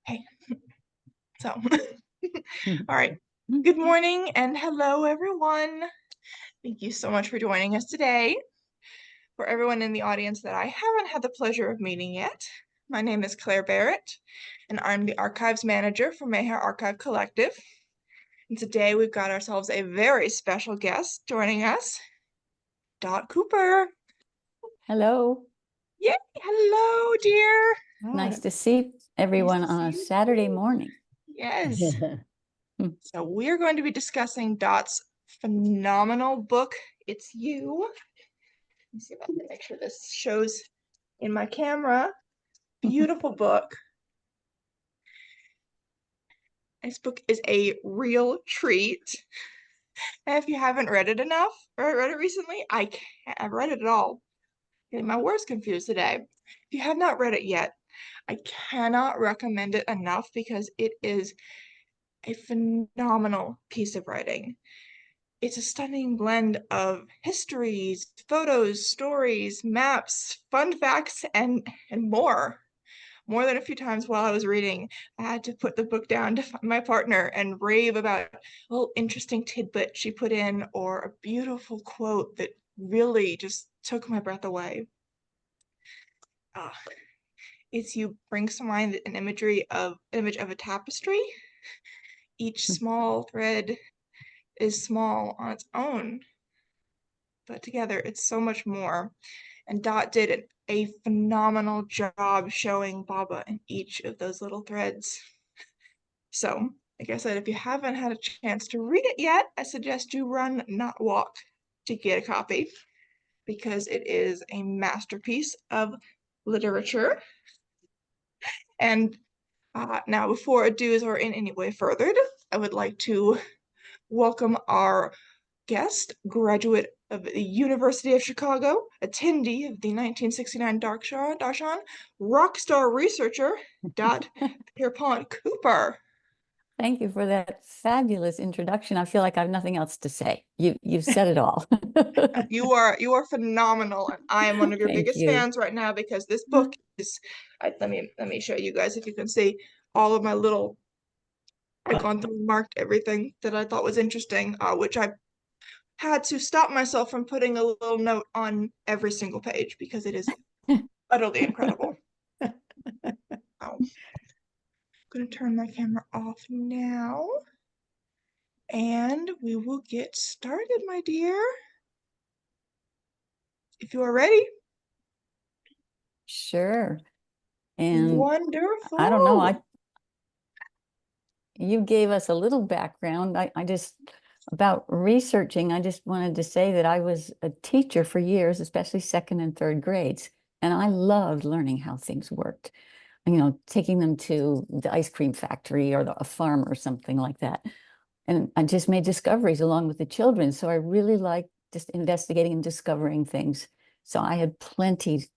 Okay, so, all right. Good morning and hello, everyone. Thank you so much for joining us today. For everyone in the audience that I haven't had the pleasure of meeting yet, my name is Claire Barrett, and I'm the Archives Manager for Mayhair Archive Collective. And today we've got ourselves a very special guest joining us, Dot Cooper. Hello. Yay, hello, dear. Nice to see everyone on a Saturday morning. Yes. So we're going to be discussing Dot's phenomenal book, It's You. Let me see if I can make sure this shows in my camera. Beautiful book. This book is a real treat. And if you haven't read it enough or read it recently, I've read it all. Getting my words confused today. If you have not read it yet, I cannot recommend it enough because it is a phenomenal piece of writing. It's a stunning blend of histories, photos, stories, maps, fun facts, and more. More than a few times while I was reading, I had to put the book down to find my partner and rave about a little interesting tidbit she put in or a beautiful quote that really just took my breath away. It's You brings to mind an image of a tapestry. Each small thread is small on its own, but together it's so much more. And Dot did a phenomenal job showing Baba in each of those little threads. So, like I said, if you haven't had a chance to read it yet, I suggest you run, not walk, to get a copy because it is a masterpiece of literature. And now, before ados are in any way furthered, I would like to welcome our guest, graduate of the University of Chicago, attendee of the 1969 Darshan, rock star researcher, Dot Pierpont Cooper. Thank you for that fabulous introduction. I feel like I have nothing else to say. You've said it all. You are phenomenal, and I am one of your Thank biggest you. fans right now because this book is. Let me show you guys if you can see all of my little. I've gone through and marked everything that I thought was interesting, which I had to stop myself from putting a little note on every single page because it is utterly incredible. Oh, I'm gonna turn my camera off now, and we will get started, my dear. If you are ready. Sure. And Wonderful. I don't know, you gave us a little background. I just, about researching, I just wanted to say that I was a teacher for years, especially second and third grades. And I loved learning how things worked. Taking them to the ice cream factory or a farm or something like that. And I just made discoveries along with the children. So I really like just investigating and discovering things. So I had plenty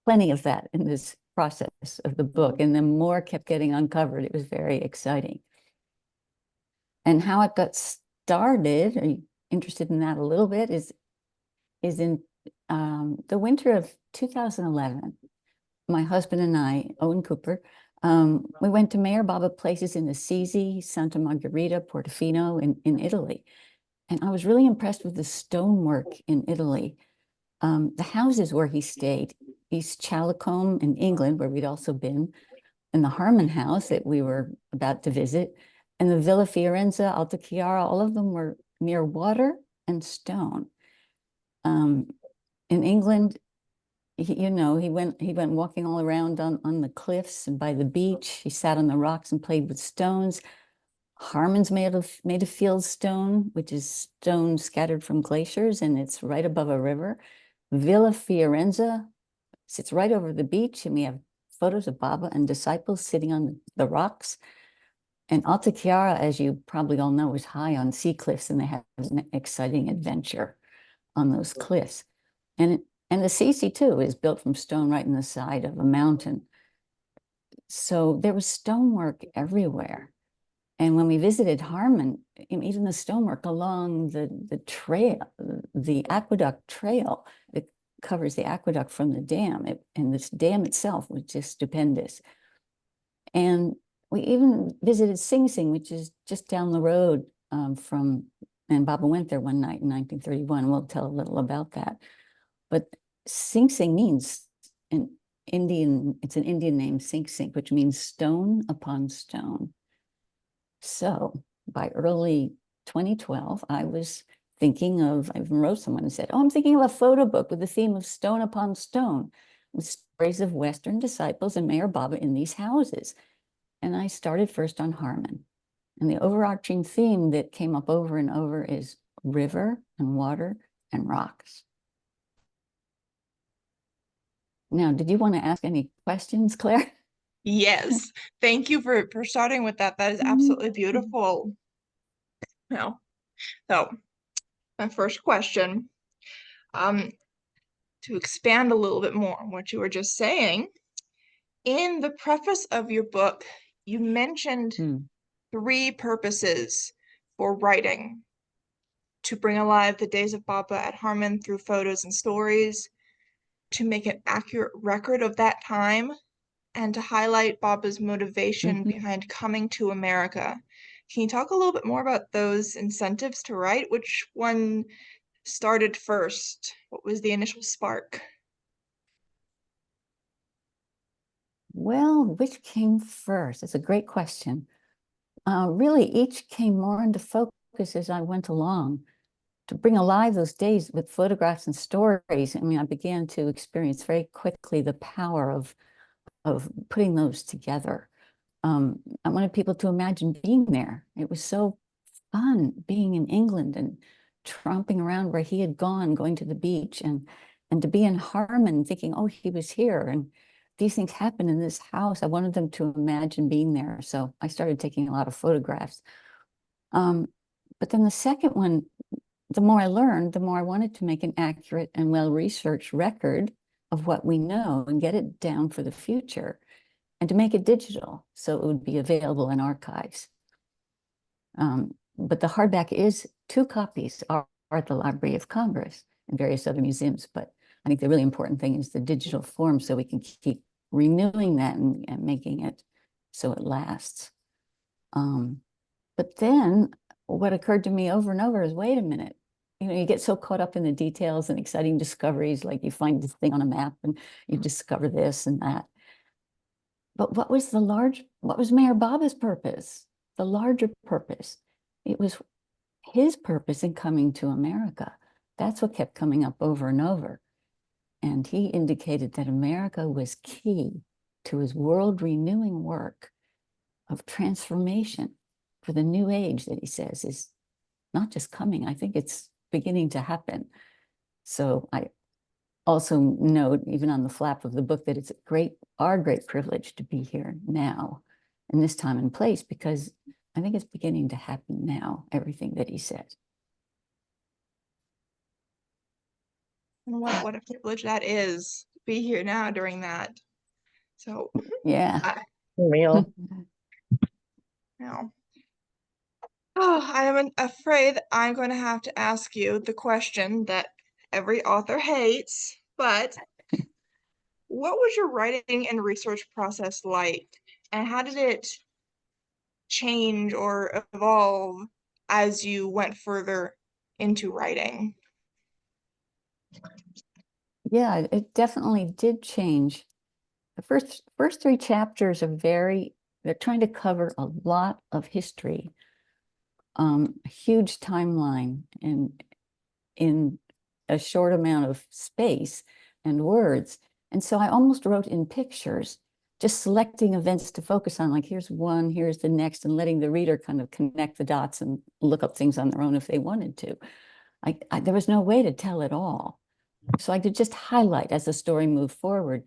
of that in this process of the book. And then more kept getting uncovered. It was very exciting. And how it got started, are you interested in that a little bit, is in the winter of 2011. My husband and I, Owen Cooper, we went to Mayor Baba places in Assisi, Santa Margherita, Portofino in Italy. And I was really impressed with the stonework in Italy. The houses where he stayed, East Challacombe in England, where we'd also been, and the Harmon house that we were about to visit, and the Villa Fiorenza, Alta Chiara, all of them were near water and stone. In England, he went walking all around on the cliffs and by the beach. He sat on the rocks and played with stones. Harmon's made of field stone, which is stone scattered from glaciers, and it's right above a river. Villa Fiorenza sits right over the beach, and we have photos of Baba and disciples sitting on the rocks. And Alta Chiara, as you probably all know, is high on sea cliffs, and they have an exciting adventure on those cliffs. And the Assisi too is built from stone right in the side of a mountain. So there was stonework everywhere. And when we visited Harmon, even the stonework along the trail, the aqueduct trail that covers the aqueduct from the dam, and this dam itself was just stupendous. And we even visited Sing Sing, which is just down the road and Baba went there one night in 1931. We'll tell a little about that. But Sing Sing means an it's an Indian name, Sing Sing, which means stone upon stone. So by early 2012, I was thinking of, I even wrote someone and said, oh, I'm thinking of a photo book with the theme of stone upon stone, with stories of Western disciples and Mayor Baba in these houses. And I started first on Harmon. And the overarching theme that came up over and over is river and water and rocks. Now, did you want to ask any questions, Claire? Yes. Thank you for starting with that. That is absolutely beautiful. Now, so my first question, to expand a little bit more on what you were just saying, in the preface of your book, you mentioned 3 purposes for writing: to bring alive the days of Baba at Harmon through photos and stories, to make an accurate record of that time, and to highlight Baba's motivation behind coming to America. Can you talk a little bit more about those incentives to write? Which one started first? What was the initial spark? Well, which came first? It's a great question. Really, each came more into focus as I went along. To bring alive those days with photographs and stories, I mean, I began to experience very quickly the power of putting those together. I wanted people to imagine being there. It was so fun being in England and tromping around where he had gone, going to the beach, and to be in Harmon, thinking, oh, he was here, and these things happen in this house. I wanted them to imagine being there. So I started taking a lot of photographs. But then the second one, the more I learned, the more I wanted to make an accurate and well-researched record of what we know and get it down for the future, and to make it digital so it would be available in archives. But the hardback is 2 copies are at the Library of Congress and various other museums. But I think the really important thing is the digital form, so we can keep renewing that and making it so it lasts. But then what occurred to me over and over is, wait a minute, you get so caught up in the details and exciting discoveries, like you find this thing on a map and you discover this and that. But what was Mayor Baba's purpose? The larger purpose. It was his purpose in coming to America. That's what kept coming up over and over. And he indicated that America was key to his world renewing work of transformation for the new age that he says is not just coming, I think it's beginning to happen. So I also note, even on the flap of the book, that it's our great privilege to be here now in this time and place, because I think it's beginning to happen now, everything that he said. And what a privilege that is, to be here now during that. So Yeah. Real. now, I am afraid I'm going to have to ask you the question that every author hates, but what was your writing and research process like? And how did it change or evolve as you went further into writing? Yeah, it definitely did change. The first 3 chapters are they're trying to cover a lot of history, a huge timeline in a short amount of space and words. And so I almost wrote in pictures, just selecting events to focus on, like here's one, here's the next, and letting the reader kind of connect the dots and look up things on their own if they wanted to. There was no way to tell it all. So I could just highlight as the story moved forward.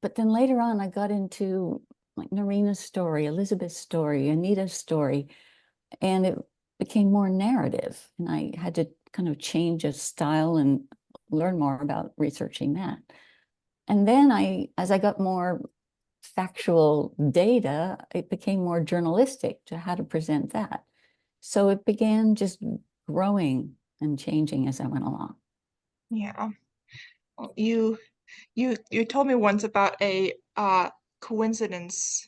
But then later on, I got into like Narina's story, Elizabeth's story, Anita's story, and it became more narrative. And I had to kind of change a style and learn more about researching that. And then as I got more factual data, it became more journalistic to how to present that. So it began just growing and changing as I went along. Yeah. Well, you told me once about a coincidence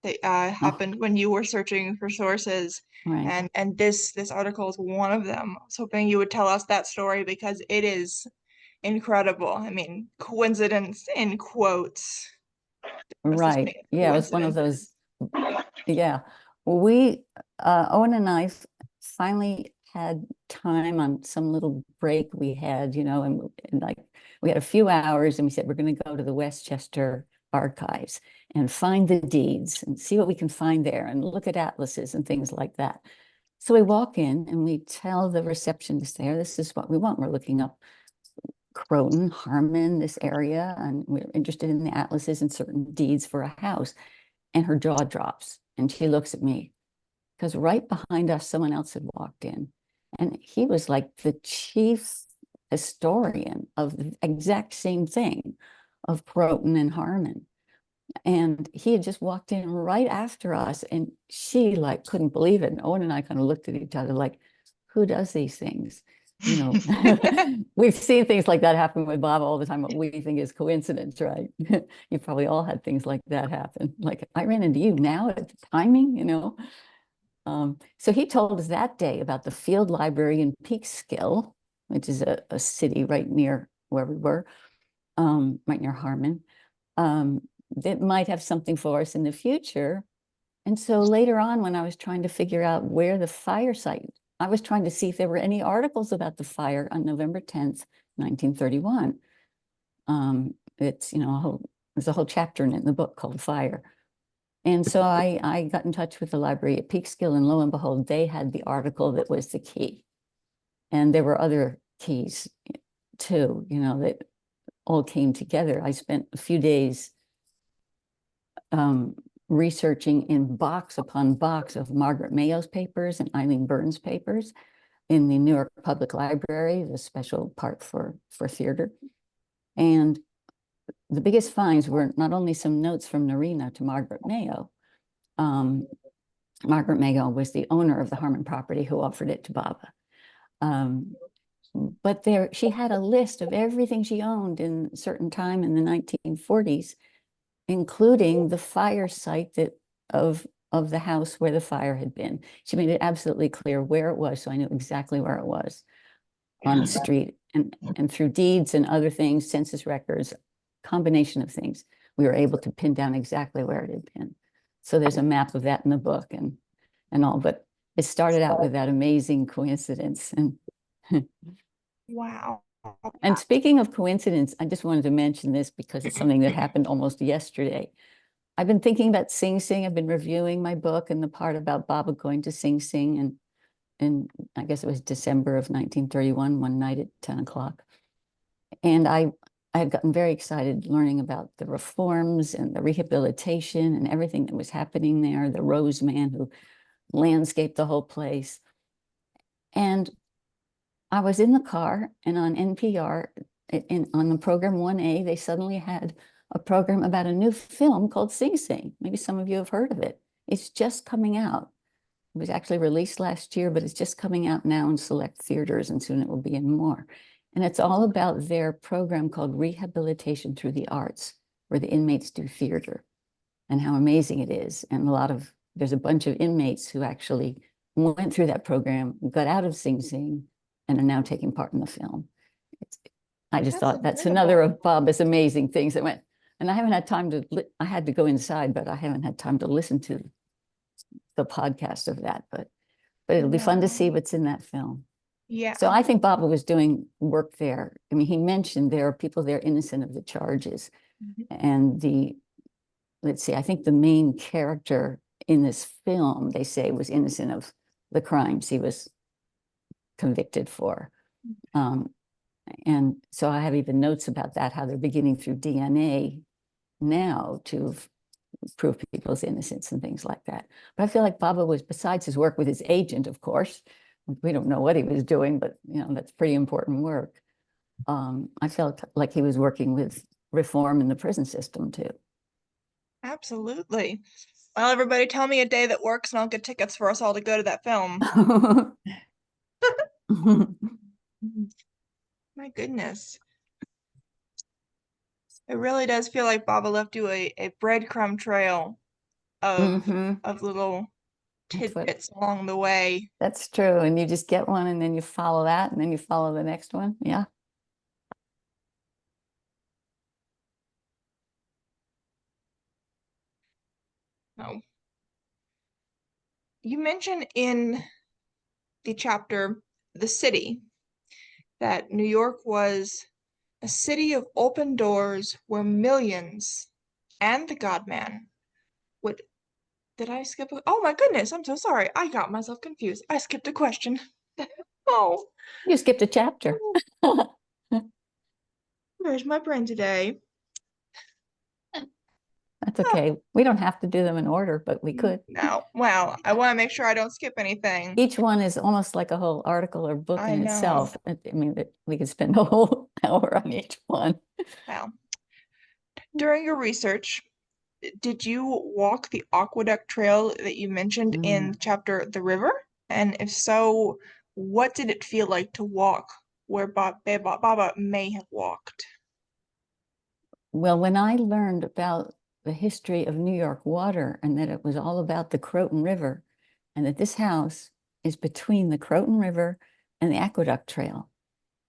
that Oh, happened when you were searching for sources, right. and this article is one of them. I was hoping you would tell us that story because it is incredible. I mean, coincidence in quotes. Must just Right. be Yeah, it was one of coincidences. those. Yeah. We, Owen and I finally had time on some little break we had, and like we had a few hours and we said, we're going to go to the Westchester archives and find the deeds and see what we can find there and look at atlases and things like that. So we walk in and we tell the receptionist there, this is what we want. We're looking up Croton, Harmon, this area, and we're interested in the atlases and certain deeds for a house. And her jaw drops and she looks at me because right behind us, someone else had walked in. And he was like the chief historian of the exact same thing of Croton and Harmon. And he had just walked in right after us. And she like couldn't believe it. And Owen and I kind of looked at each other like, who does these things? You know, we've seen things like that happen with Bob all the time, what we think is coincidence, right? You probably all had things like that happen. Like I ran into you now at the timing. So he told us that day about the field library in Peekskill, which is a city right near where we were, right near Harmon, that might have something for us in the future. And so later on, when I was trying to figure out where the fire site, I was trying to see if there were any articles about the fire on November 10th, 1931. It's, there's a whole chapter in the book called Fire. And so I got in touch with the library at Peekskill, and lo and behold, they had the article that was the key. And there were other keys too, that all came together. I spent a few days researching in box upon box of Margaret Mayo's papers and Eileen Burns' papers in the New York Public Library, the special part for theater. And the biggest finds were not only some notes from Narina to Margaret Mayo. Margaret Mayo was the owner of the Harmon property who offered it to Baba. But she had a list of everything she owned in a certain time in the 1940s, including the fire site of the house where the fire had been. She made it absolutely clear where it was, so I knew exactly where it was on the street. And through deeds and other things, census records, combination of things, we were able to pin down exactly where it had been. So there's a map of that in the book and all, but it started out with that amazing coincidence. Wow. And speaking of coincidence, I just wanted to mention this because it's something that happened almost yesterday. I've been thinking about Sing Sing. I've been reviewing my book and the part about Baba going to Sing Sing, and I guess it was December of 1931, one night at 10 o'clock. And I had gotten very excited learning about the reforms and the rehabilitation and everything that was happening there, the Rose Man who landscaped the whole place. And I was in the car, and on NPR, on the program 1A, they suddenly had a program about a new film called Sing Sing. Maybe some of you have heard of it. It's just coming out. It was actually released last year, but it's just coming out now in select theaters, and soon it will be in more. And it's all about their program called Rehabilitation Through the Arts, where the inmates do theater, and how amazing it is. And there's a bunch of inmates who actually went through that program, got out of Sing Sing, and are now taking part in the film. I just That's thought that's another incredible. of Bob's amazing things that went. And I haven't had time I had to go inside, but I haven't had time to listen to the podcast of that. But it'll be fun to see Wow. what's in that film. So Yeah. I think Baba was doing work there. I mean, he mentioned there are people there innocent of the charges. Mhm. And let's see, I think the main character in this film, they say, was innocent of the crimes he was convicted for. Um, and so I have even notes about that, how they're beginning through DNA now to prove people's innocence and things like that. But I feel like Baba was, besides his work with his agent, of course, we don't know what he was doing, but that's pretty important work. I felt like he was working with reform in the prison system too. Absolutely. Well, everybody tell me a day that works and I'll get tickets for us all to go to that film. My goodness. It really does feel like Baba left you a breadcrumb trail of Mm-hmm. little That's what, tidbits along the way. that's true. And you just get one and then you follow that and then you follow the next one. Yeah. Oh, you mentioned in the chapter The City that New York was a city of open doors where millions and the God Man would. Did I skip a? Oh my goodness, I'm so sorry. I got myself confused. I skipped a question. Oh, You skipped a chapter. where's my brain today? That's Ah, okay. We don't have to do them in order, but we could. no. Well, I want to make sure I don't skip anything. Each one is almost like a whole article or book I in know. itself. I mean, we could spend a whole hour on each one. Well, during your research, did you walk the aqueduct trail that you mentioned in Mm. chapter The River? And if so, what did it feel like to walk where Baba may have walked? Well, when I learned about the history of New York water and that it was all about the Croton River and that this house is between the Croton River and the Aqueduct Trail.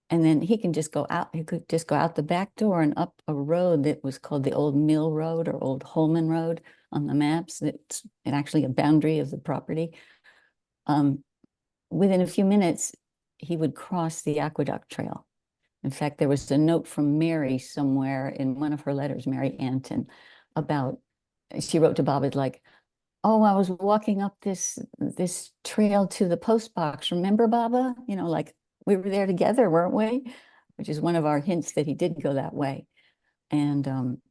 And then he can just go out, he could just go out the back door and up a road that was called the Old Mill Road or Old Holman Road on the maps. That's actually a boundary of the property. Um, Within a few minutes, he would cross the Aqueduct Trail. In fact, there was a note from Mary somewhere in one of her letters, Mary Anton, about she wrote to Bob like, "Oh, I was walking up this trail to the post box. Remember, Baba? You know, like we were there together, weren't we?" Which is one of our hints that he did go that way. And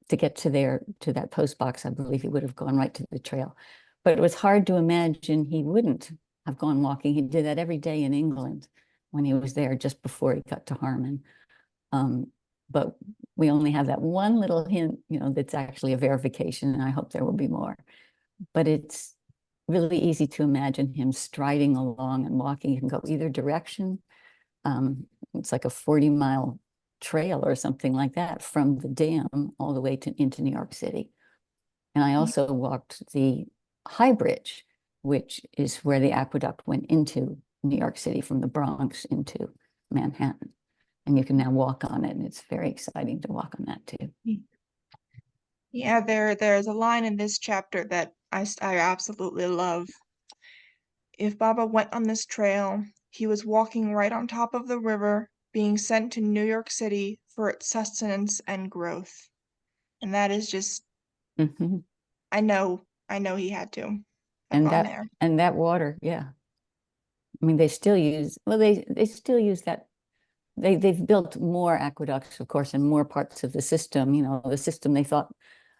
to get to that post box, I believe he would have gone right to the trail. But it was hard to imagine he wouldn't have gone walking. He did that every day in England when he was there just before he got to Harmon. But we only have that one little hint, that's actually a verification, and I hope there will be more. But it's really easy to imagine him striding along and walking. You can go either direction. It's like a 40-mile trail or something like that from the dam all the way into New York City. And I also walked the High Bridge, which is where the aqueduct went into New York City from the Bronx into Manhattan. And you can now walk on it, and it's very exciting to walk on that too. Yeah, there's a line in this chapter that I absolutely love. If Baba went on this trail, he was walking right on top of the river, being sent to New York City for its sustenance and growth. And that is just, Mhm. I know he had to have And gone that there. and that water, yeah. I mean, they still use, well, they still use that. They've built more aqueducts, of course, in more parts of the system. The system they thought,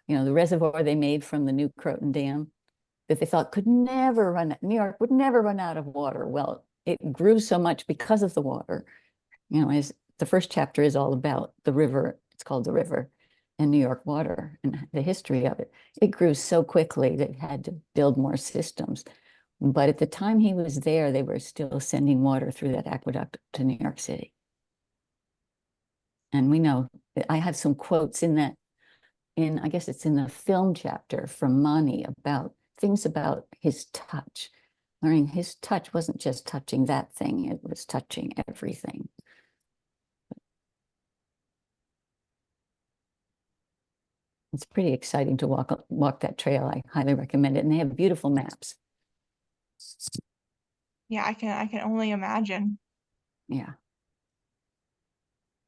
the reservoir they made from the new Croton Dam that they thought could never run, New York would never run out of water. Well, it grew so much because of the water. As the first chapter is all about the river. It's called The River and New York water and the history of it. It grew so quickly that it had to build more systems. But at the time he was there, they were still sending water through that aqueduct to New York City. And we know, I have some quotes in that, I guess it's in the film chapter from Mani about things about his touch. Learning his touch wasn't just touching that thing, it was touching everything. It's pretty exciting to walk that trail. I highly recommend it. And they have beautiful maps. Yeah, I can only imagine. Yeah.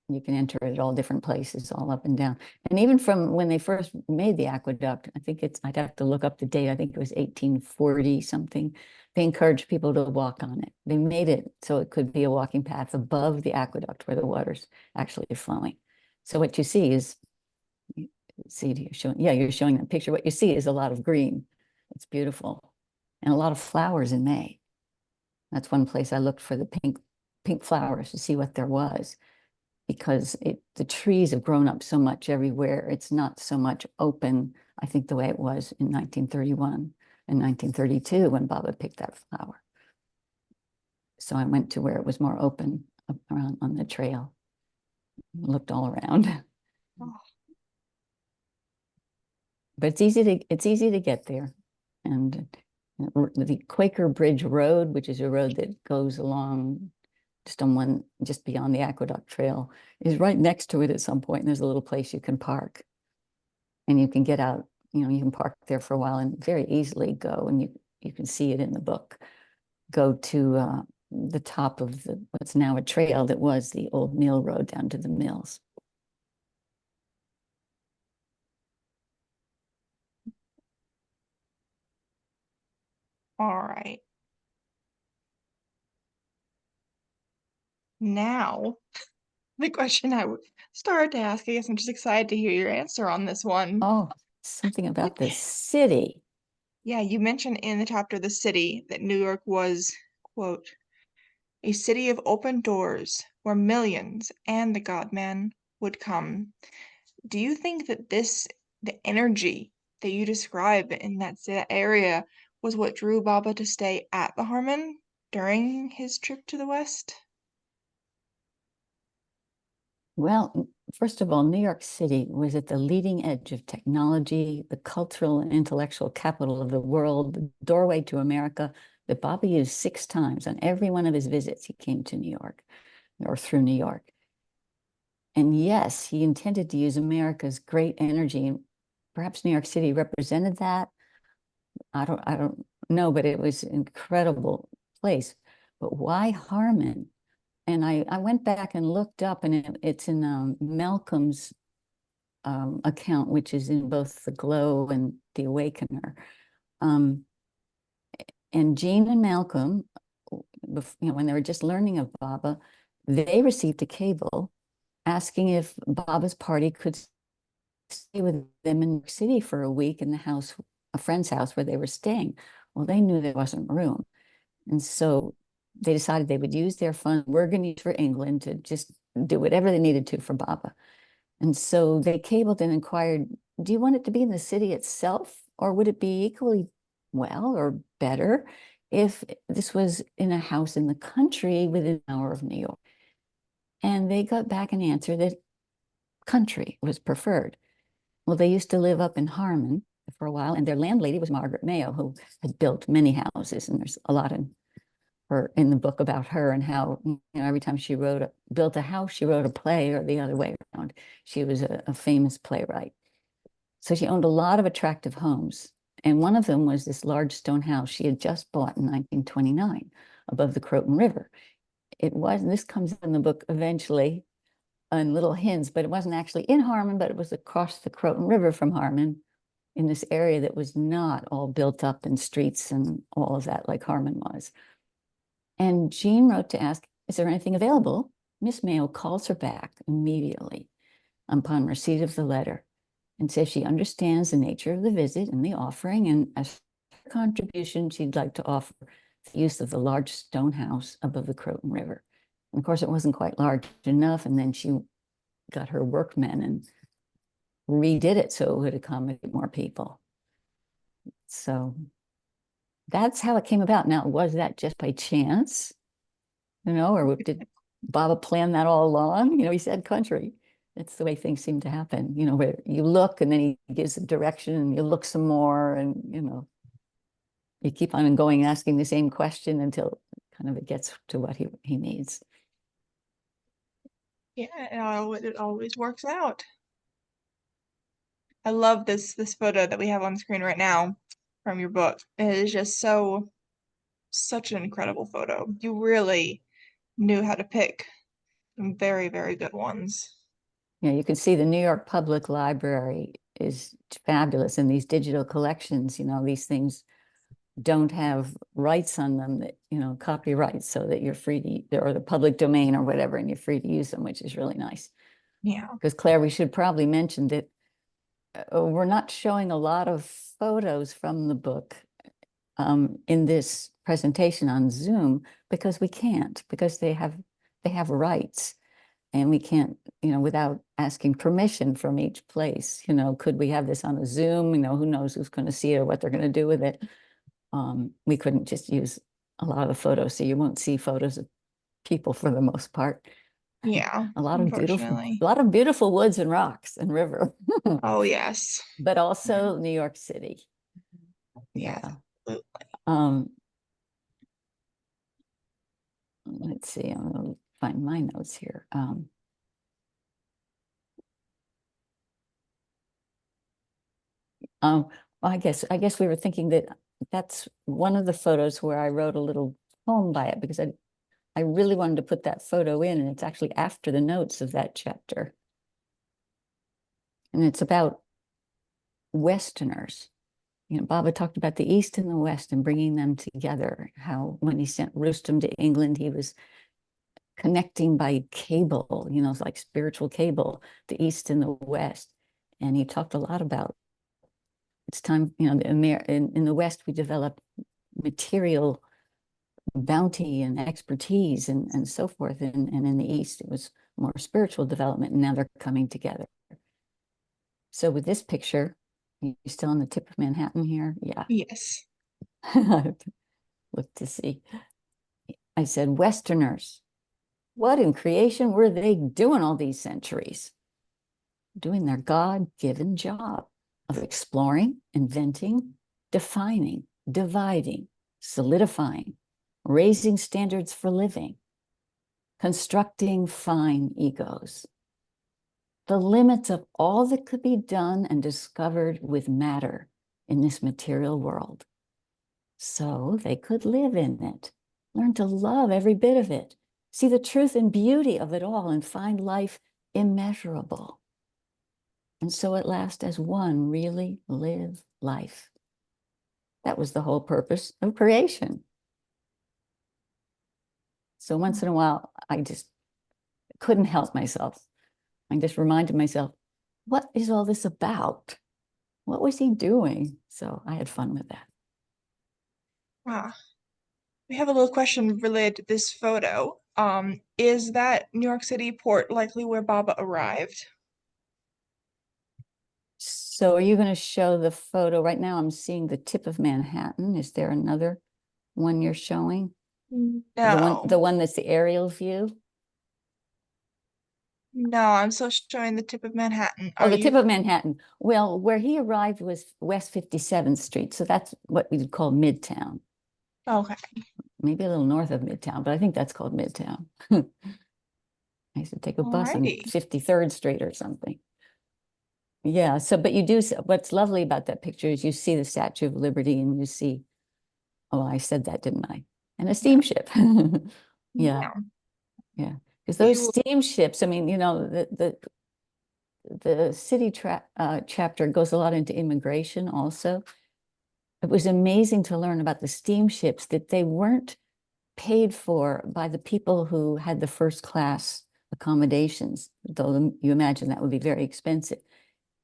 You can enter it at all different places, all up and down. And even from when they first made the aqueduct, I'd have to look up the date. I think it was 1840 something. They encouraged people to walk on it. They made it so it could be a walking path above the aqueduct where the water's actually flowing. So what you see is, you're showing that picture. What you see is a lot of green. It's beautiful. And a lot of flowers in May. That's one place I looked for the pink flowers to see what there was, because the trees have grown up so much everywhere. It's not so much open, I think, the way it was in 1931 and 1932 when Baba picked that flower. So I went to where it was more open around on the trail, looked all around. Oh, But it's easy to get there. And the Quaker Bridge Road, which is a road that goes along just beyond the Aqueduct Trail, is right next to it at some point. And there's a little place you can park, and you can get out, you can park there for a while and very easily go, and you can see it in the book, go to the top of what's now a trail that was the old mill road down to the mills. All right. Now, the question I would start to ask, I guess I'm just excited to hear your answer on this one. Oh, something about the city. Yeah, you mentioned in the chapter The City that New York was, quote, a city of open doors where millions and the God-man would come. Do you think that the energy that you describe in that area was what drew Baba to stay at the Harmon during his trip to the West? Well, first of all, New York City was at the leading edge of technology, the cultural and intellectual capital of the world, the doorway to America that Baba used 6 times on every one of his visits. He came to New York or through New York. And yes, he intended to use America's great energy. And perhaps New York City represented that. I don't know, but it was an incredible place. But why Harmon? And I went back and looked up, and it's in Malcolm's account, which is in both the Glow and the Awakener. And Jean and Malcolm, when they were just learning of Baba, they received a cable asking if Baba's party could stay with them in New York City for a week in the house, a friend's house where they were staying. Well, they knew there wasn't room. And so they decided they would use their funds, organized for England, to just do whatever they needed to for Baba. And so they cabled and inquired, do you want it to be in the city itself, or would it be equally well or better if this was in a house in the country within an hour of New York? And they got back an answer that country was preferred. Well, they used to live up in Harmon for a while, and their landlady was Margaret Mayo, who had built many houses, and there's a lot in the book about her and how, every time she built a house, she wrote a play, or the other way around. She was a famous playwright. So she owned a lot of attractive homes. And one of them was this large stone house she had just bought in 1929 above the Croton River. This comes in the book eventually in little hints, but it wasn't actually in Harmon, but it was across the Croton River from Harmon in this area that was not all built up in streets and all of that like Harmon was. And Jean wrote to ask, is there anything available? Miss Mayo calls her back immediately upon receipt of the letter and says she understands the nature of the visit and the offering, and as a contribution, she'd like to offer the use of the large stone house above the Croton River. And of course, it wasn't quite large enough, and then she got her workmen and redid it so it would accommodate more people. So that's how it came about. Now, was that just by chance? Or did Baba plan that all along? He said country. That's the way things seem to happen, where you look and then he gives the direction and you look some more and, you keep on going, asking the same question until kind of it gets to what he needs. Yeah, it always works out. I love this photo that we have on the screen right now from your book. It is just such an incredible photo. You really knew how to pick some very, very good ones. Yeah, you can see the New York Public Library is fabulous in these digital collections. These things don't have rights on them, that, copyrights, so that you're free to, or the public domain or whatever, and you're free to use them, which is really nice. Yeah. Because Claire, we should probably mention that we're not showing a lot of photos from the book in this presentation on Zoom because we can't, because they have rights. And we can't, without asking permission from each place, could we have this on a Zoom? Who knows who's going to see it or what they're going to do with it. We couldn't just use a lot of the photos, so you won't see photos of people for the most part. Yeah, a lot unfortunately. of beautiful woods and rocks and river. Oh, yes. But also New York City. Yes, Yeah. absolutely. Um, let's see, I'm gonna find my notes here. Well, I guess we were thinking that that's one of the photos where I wrote a little poem by it because I really wanted to put that photo in, and it's actually after the notes of that chapter. And it's about Westerners. You know, Baba talked about the East and the West and bringing them together. How when he sent Rustum to England, he was connecting by cable, you know, it's like spiritual cable, the East and the West. And he talked a lot about it's time, you know, in the West, we develop material bounty and expertise and so forth. And in the East, it was more spiritual development. And now they're coming together. So with this picture, you still on the tip of Manhattan here? Yeah. Yes. Look to see. I said, Westerners, what in creation were they doing all these centuries? Doing their God-given job of exploring, inventing, defining, dividing, solidifying, raising standards for living, constructing fine egos, the limits of all that could be done and discovered with matter in this material world. So they could live in it, learn to love every bit of it, see the truth and beauty of it all, and find life immeasurable. And so at last, as one, really live life. That was the whole purpose of creation. So once in a while, I just couldn't help myself. I just reminded myself, what is all this about? What was he doing? So I had fun with that. Wow. We have a little question related to this photo. Is that New York City port likely where Baba arrived? So are you going to show the photo? Right now I'm seeing the tip of Manhattan. Is there another one you're showing? No. The one that's the aerial view? No, I'm still showing the tip of Manhattan. Oh, Are the tip you? of Manhattan. Well, where he arrived was West 57th Street. So that's what we'd call Midtown. Okay. Maybe a little north of Midtown, but I think that's called Midtown. I used to take a bus on Alrighty. 53rd Street or something. Yeah. So, but you do, what's lovely about that picture is you see the Statue of Liberty and you see, oh, I said that, didn't I? And a Yeah. steamship. Yeah. Yeah. Yeah. Because We those will. steamships, I mean, you know, the city chapter goes a lot into immigration also. It was amazing to learn about the steamships that they weren't paid for by the people who had the first class accommodations, though you imagine that would be very expensive.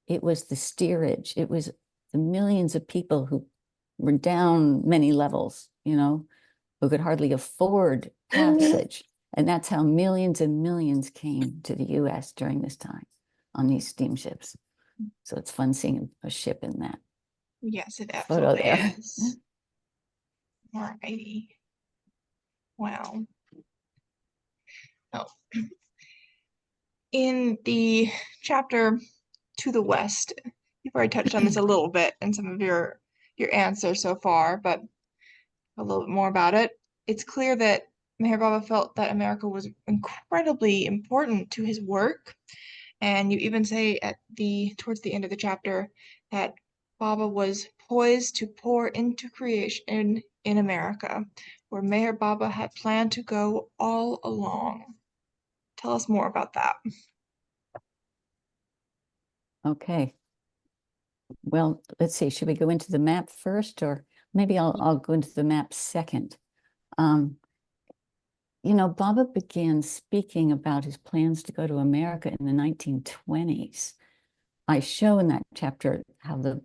It was the steerage, it was the millions of people who were down many levels, you know, who could hardly afford passage. And that's how millions and millions came to the US during this time on these steamships. So it's fun seeing a ship in that Yes, it photo absolutely there. is. Alrighty. Wow. Oh, in the chapter to the west, you've already touched on this a little bit in some of your answers so far, but a little bit more about it. It's clear that Meher Baba felt that America was incredibly important to his work, and you even say at the towards the end of the chapter that Baba was poised to pour into creation in America, where Meher Baba had planned to go all along. Tell us more about that. Okay. Well, let's see. Should we go into the map first, or maybe I'll go into the map second? Um, you know, Baba began speaking about his plans to go to America in the 1920s. I show in that chapter how the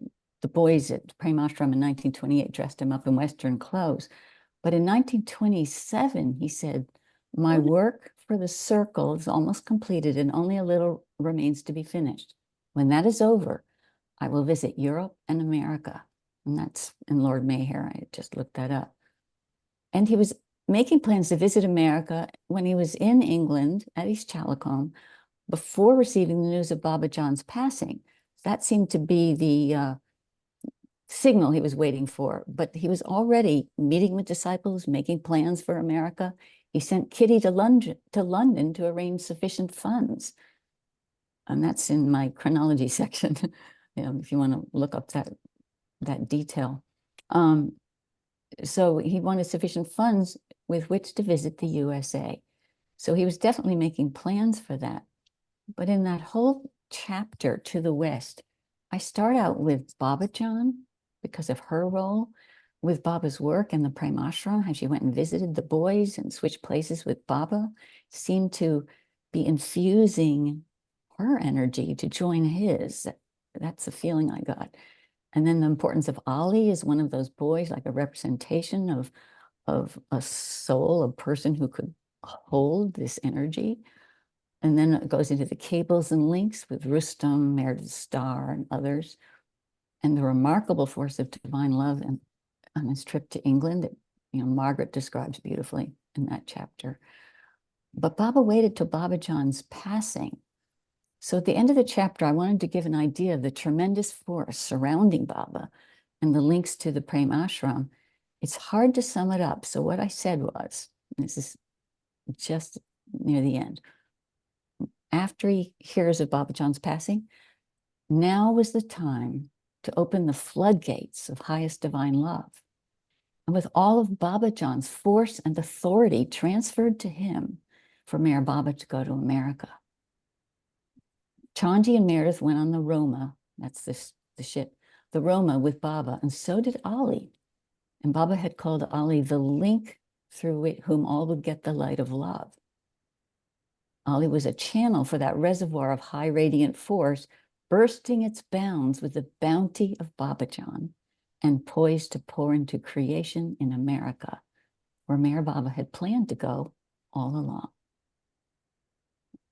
boys at Prem Ashram in 1928 dressed him up in Western clothes. But in 1927, he said, my work for the circle is almost completed and only a little remains to be finished. When that is over, I will visit Europe and America. And that's in Lord Mayher. I just looked that up. And he was making plans to visit America when he was in England at East Challacombe before receiving the news of Baba John's passing. That seemed to be signal he was waiting for, but he was already meeting with disciples, making plans for America. He sent Kitty to London to arrange sufficient funds. And that's in my chronology section, if you want to look up that detail. So he wanted sufficient funds with which to visit the USA. So he was definitely making plans for that. But in that whole chapter to the west, I start out with Baba Jan because of her role with Baba's work and the Prem Ashram, how she went and visited the boys and switched places with Baba, seemed to be infusing her energy to join his. That's the feeling I got. And then the importance of Ali is one of those boys, like a representation of a soul, a person who could hold this energy. And then it goes into the cables and links with Rustam, Meredith Starr, and others, and the remarkable force of divine love and on his trip to England that Margaret describes beautifully in that chapter. But Baba waited till Baba Jan's passing. So at the end of the chapter, I wanted to give an idea of the tremendous force surrounding Baba and the links to the Prem Ashram. It's hard to sum it up. So what I said was, this is just near the end, after he hears of Baba Jan's passing, now was the time to open the floodgates of highest divine love. And with all of Baba Jan's force and authority transferred to him for Mayor Baba to go to America. Chandji and Meredith went on the Roma, that's the ship, the Roma with Baba, and so did Ali. And Baba had called Ali the link through whom all would get the light of love. Ali was a channel for that reservoir of high radiant force, bursting its bounds with the bounty of Baba Jan and poised to pour into creation in America, where Mayor Baba had planned to go all along.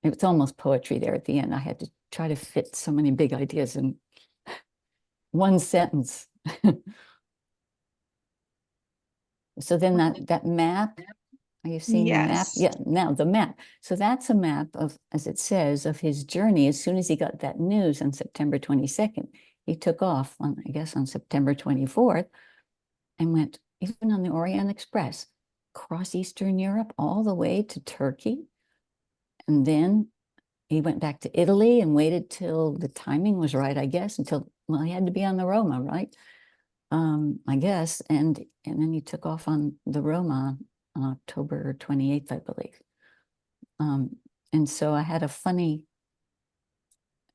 It was almost poetry there at the end. I had to try to fit so many big ideas in one sentence. So then that map, are you seeing the map? Yes. Yeah, now the map. So that's a map of, as it says, of his journey. As soon as he got that news on September 22nd, he took off on, I guess, on September 24th and went even on the Orient Express, across Eastern Europe, all the way to Turkey. And then he went back to Italy and waited till the timing was right, I guess, until, well, he had to be on the Roma, right? I guess. And then he took off on the Roma on October 28th, I believe. And so I had a funny,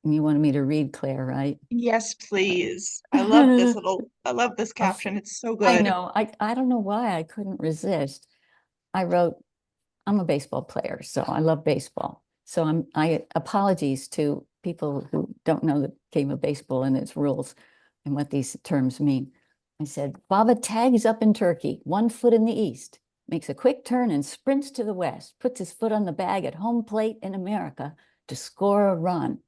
you wanted me to read, Claire, right? Yes, please. I love this caption. It's so I good. know. I don't know why I couldn't resist. I wrote, I'm a baseball player, so I love baseball. So I apologies to people who don't know the game of baseball and its rules and what these terms mean. I said, Baba tags up in Turkey, 1 foot in the east, makes a quick turn and sprints to the west, puts his foot on the bag at home plate in America to score a run,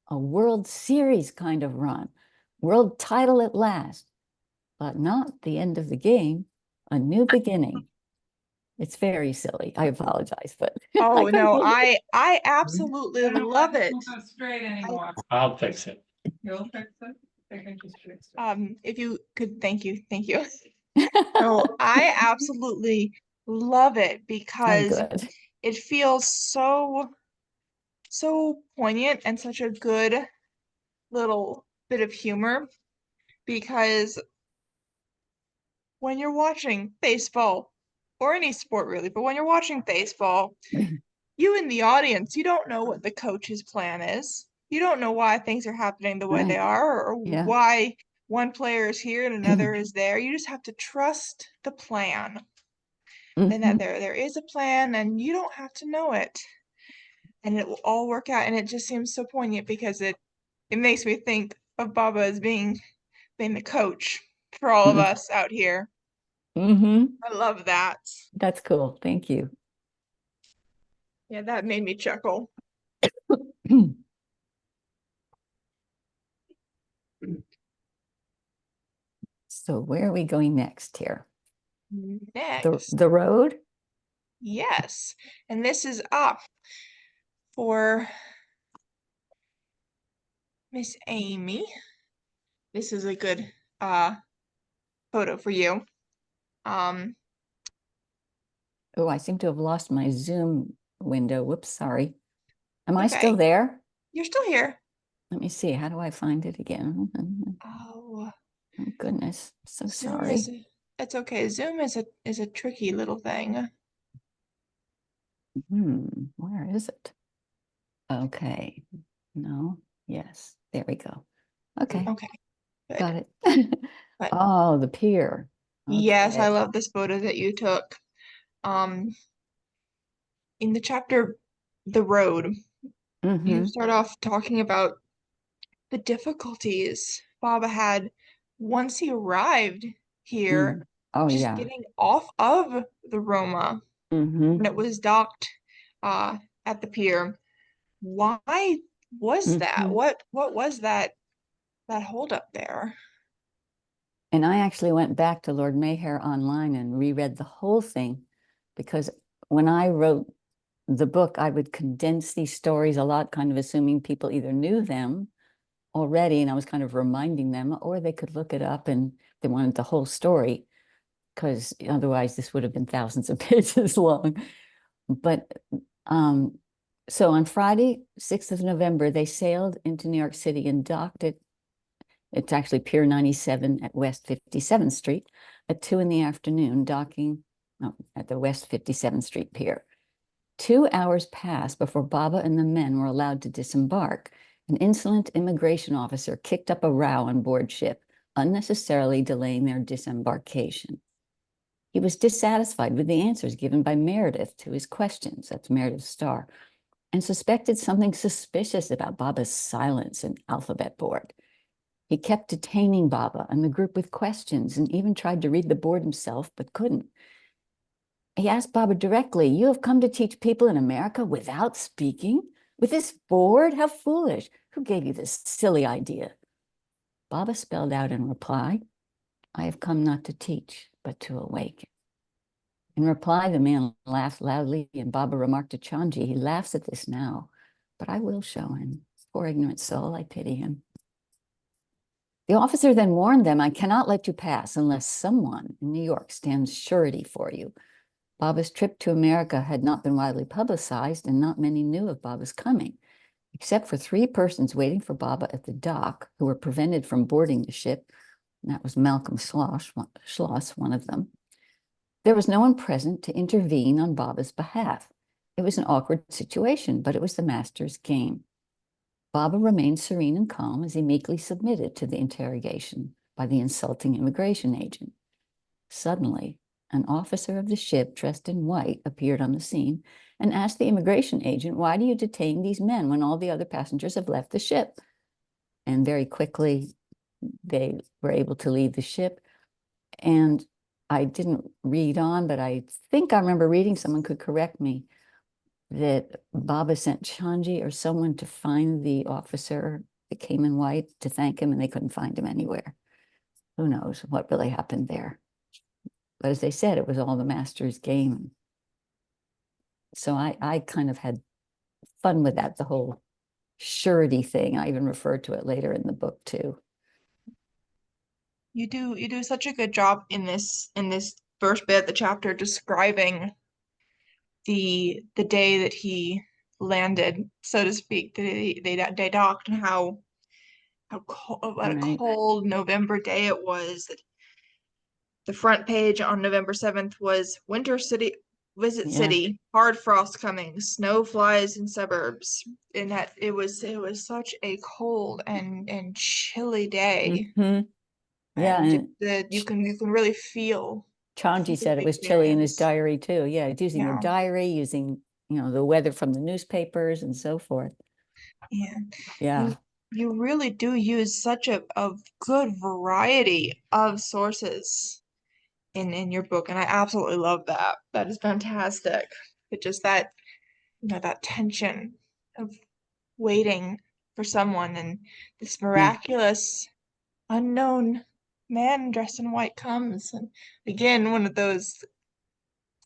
a World Series kind of run, world title at last, but not the end of the game, a new beginning. It's very silly. I apologize, but I Oh couldn't no, believe it. I absolutely love it. Straight I, anymore. I'll fix it. You'll fix it? I can just fix it. if you could, thank you. No, I absolutely love it Oh, because good. it feels so poignant and such a good little bit of humor because when you're watching baseball or any sport really, but when you're watching baseball, you in the audience, you don't know what the coach's plan is. You don't know why things are happening the way they Right. are or Yeah. why one player is here and another is there. You just have to trust the plan. And that Mhm. there is a plan and you don't have to know it. And it will all work out. And it just seems so poignant because it makes me think of Baba as being the coach for all of us out here. Mhm. I love that. That's cool. Thank you. Yeah, that made me chuckle. So where are we going next here? Next, The road? yes. And this is up for Miss Amy. This is a good photo for you. Oh, I seem to have lost my Zoom window. Whoops, sorry. Am I Okay. still there? You're still here. Let me see. How do I find it again? Oh, Oh goodness, so Zoom sorry. it's okay. Zoom is a tricky little thing. Where is it? Okay. No. Yes. There we go. Okay. Okay, good. Got it. But Oh, the pier. yes, I Okay. love this photo that you took. Um, in the chapter The Road, you start off talking about the difficulties Baba had once he arrived here, Oh just yeah. getting off of the Roma when it was docked uh, at the pier. Why was that? What was that holdup there? And I actually went back to Lord Mayher online and reread the whole thing because when I wrote the book, I would condense these stories a lot, kind of assuming people either knew them already and I was kind of reminding them, or they could look it up and they wanted the whole story, because otherwise this would have been thousands of pages long. But so on Friday, 6th of November, they sailed into New York City and docked at, it's actually Pier 97 at West 57th Street at 2 in the afternoon, docking at the West 57th Street Pier. 2 hours passed before Baba and the men were allowed to disembark. An insolent immigration officer kicked up a row on board ship, unnecessarily delaying their disembarkation. He was dissatisfied with the answers given by Meredith to his questions, that's Meredith Starr, and suspected something suspicious about Baba's silence and alphabet board. He kept detaining Baba and the group with questions and even tried to read the board himself, but couldn't. He asked Baba directly, "You have come to teach people in America without speaking? With this board? How foolish. Who gave you this silly idea?" Baba spelled out in reply, "I have come not to teach, but to awaken." In reply, the man laughed loudly, and Baba remarked to Chanji, "He laughs at this now, but I will show him. Poor ignorant soul, I pity him." The officer then warned them, "I cannot let you pass unless someone in New York stands surety for you." Baba's trip to America had not been widely publicized, and not many knew of Baba's coming, except for 3 persons waiting for Baba at the dock who were prevented from boarding the ship. And that was Malcolm Schloss, one of them. There was no one present to intervene on Baba's behalf. It was an awkward situation, but it was the master's game. Baba remained serene and calm as he meekly submitted to the interrogation by the insulting immigration agent. Suddenly, an officer of the ship dressed in white appeared on the scene and asked the immigration agent, "Why do you detain these men when all the other passengers have left the ship?" And very quickly, they were able to leave the ship. And I didn't read on, but I think I remember reading, someone could correct me, that Baba sent Chanji or someone to find the officer that came in white to thank him, and they couldn't find him anywhere. Who knows what really happened there? But as they said, it was all the master's game. So I kind of had fun with that, the whole surety thing. I even referred to it later in the book too. You do such a good job in this first bit of the chapter describing the day that he landed, so to speak. They docked, and how cold, what a Right. cold November day it was. The front page on November 7th was Winter City, Visit Yeah. City, hard frost coming, snow flies in suburbs. And that it was such a cold and chilly day. Yeah, And and you can really feel Chanji said it the was chilly in his experience. diary too. Yeah, he's using the Yeah. diary, using, the weather from the newspapers and so forth. Yeah. Yeah. You really do use such a good variety of sources in your book, and I absolutely love that. That is fantastic. It just that that tension of waiting for someone, and this Yeah. miraculous unknown man dressed in white comes, and again one of those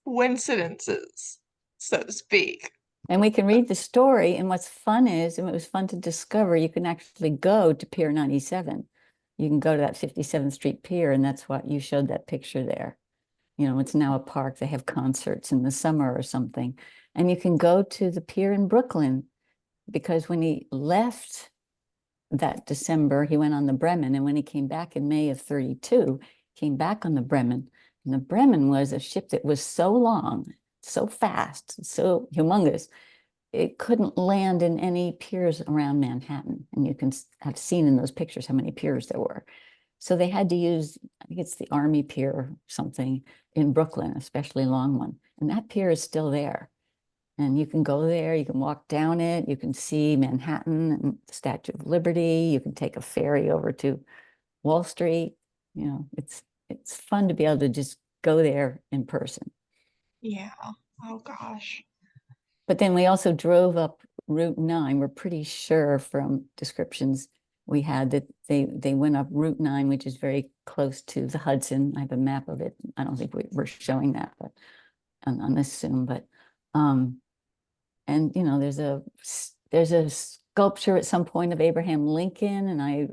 coincidences, so to speak. And we can read the story. And what's fun is, and it was fun to discover, you can actually go to Pier 97 you can go to that 57th Street Pier, and that's what you showed that picture there. You know, it's now a park. They have concerts in the summer or something. And you can go to the pier in Brooklyn, because when he left that December, he went on the Bremen. And when he came back in May of 32, came back on the Bremen. And the Bremen was a ship that was so long, so fast, so humongous, it couldn't land in any piers around Manhattan. And you can have seen in those pictures how many piers there were. So they had to use, I think it's the Army Pier or something in Brooklyn, especially a long one. And that pier is still there. And you can go there, you can walk down it, you can see Manhattan and the Statue of Liberty, you can take a ferry over to Wall Street. You know, it's fun to be able to just go there in person. Yeah. Oh gosh. But then we also drove up Route 9. We're pretty sure from descriptions we had that they went up Route 9, which is very close to the Hudson. I have a map of it. I don't think we're showing that, but on this Zoom. But and you know, there's a sculpture at some point of Abraham Lincoln, and I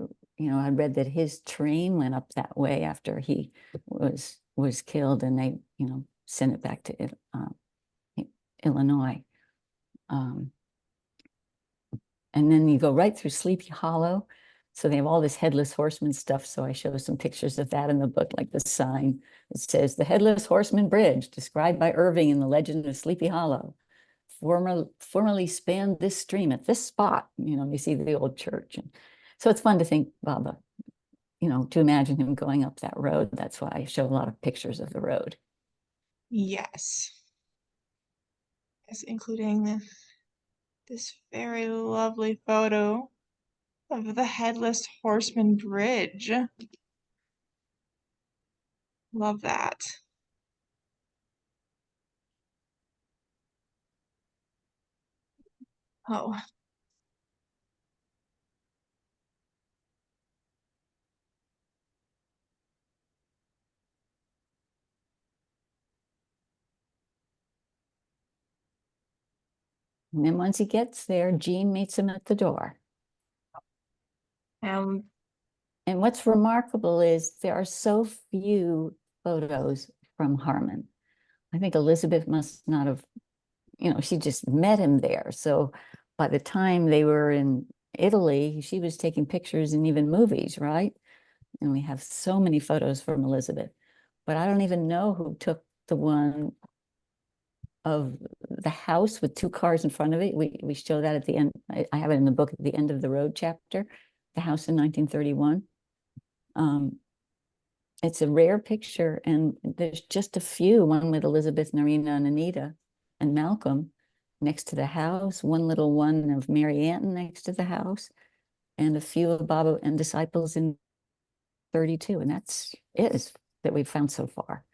read that his train went up that way after he was killed, and they sent it back to Illinois. And then you go right through Sleepy Hollow. So they have all this headless horseman stuff. So I show some pictures of that in the book, like the sign that says the Headless Horseman Bridge, described by Irving in the Legend of Sleepy Hollow, formerly spanned this stream at this spot. You see the old church. And so it's fun to think, Baba, to imagine him going up that road. That's why I show a lot of pictures of the road. Yes. Yes, including this very lovely photo of the Headless Horseman Bridge. Love that. Oh. And then once he gets there, Jean meets him at the door. Um, And what's remarkable is there are so few photos from Harmon. I think Elizabeth must not have, she just met him there. So by the time they were in Italy, she was taking pictures and even movies, right? And we have so many photos from Elizabeth. But I don't even know who took the one of the house with two cars in front of it. We show that at the end. I have it in the book at the end of the road chapter, the house in 1931. It's a rare picture, and there's just a few, one with Elizabeth, Narina, and Anita, and Malcolm next to the house, one little one of Mary Anton next to the house, and a few of Baba and disciples in 32, and that's it that we've found so far.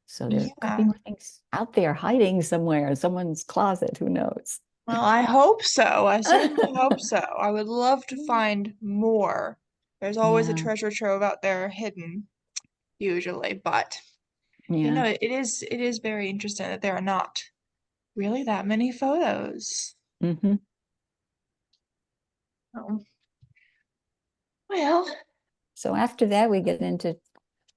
So there could be more things out there hiding somewhere in someone's closet, who knows? Well, I hope so. I certainly hope so. I would love to find more. There's always a treasure trove out there hidden, usually, but it is very interesting that there are not really that many photos. Mm-hmm. Well. So after that, we get into,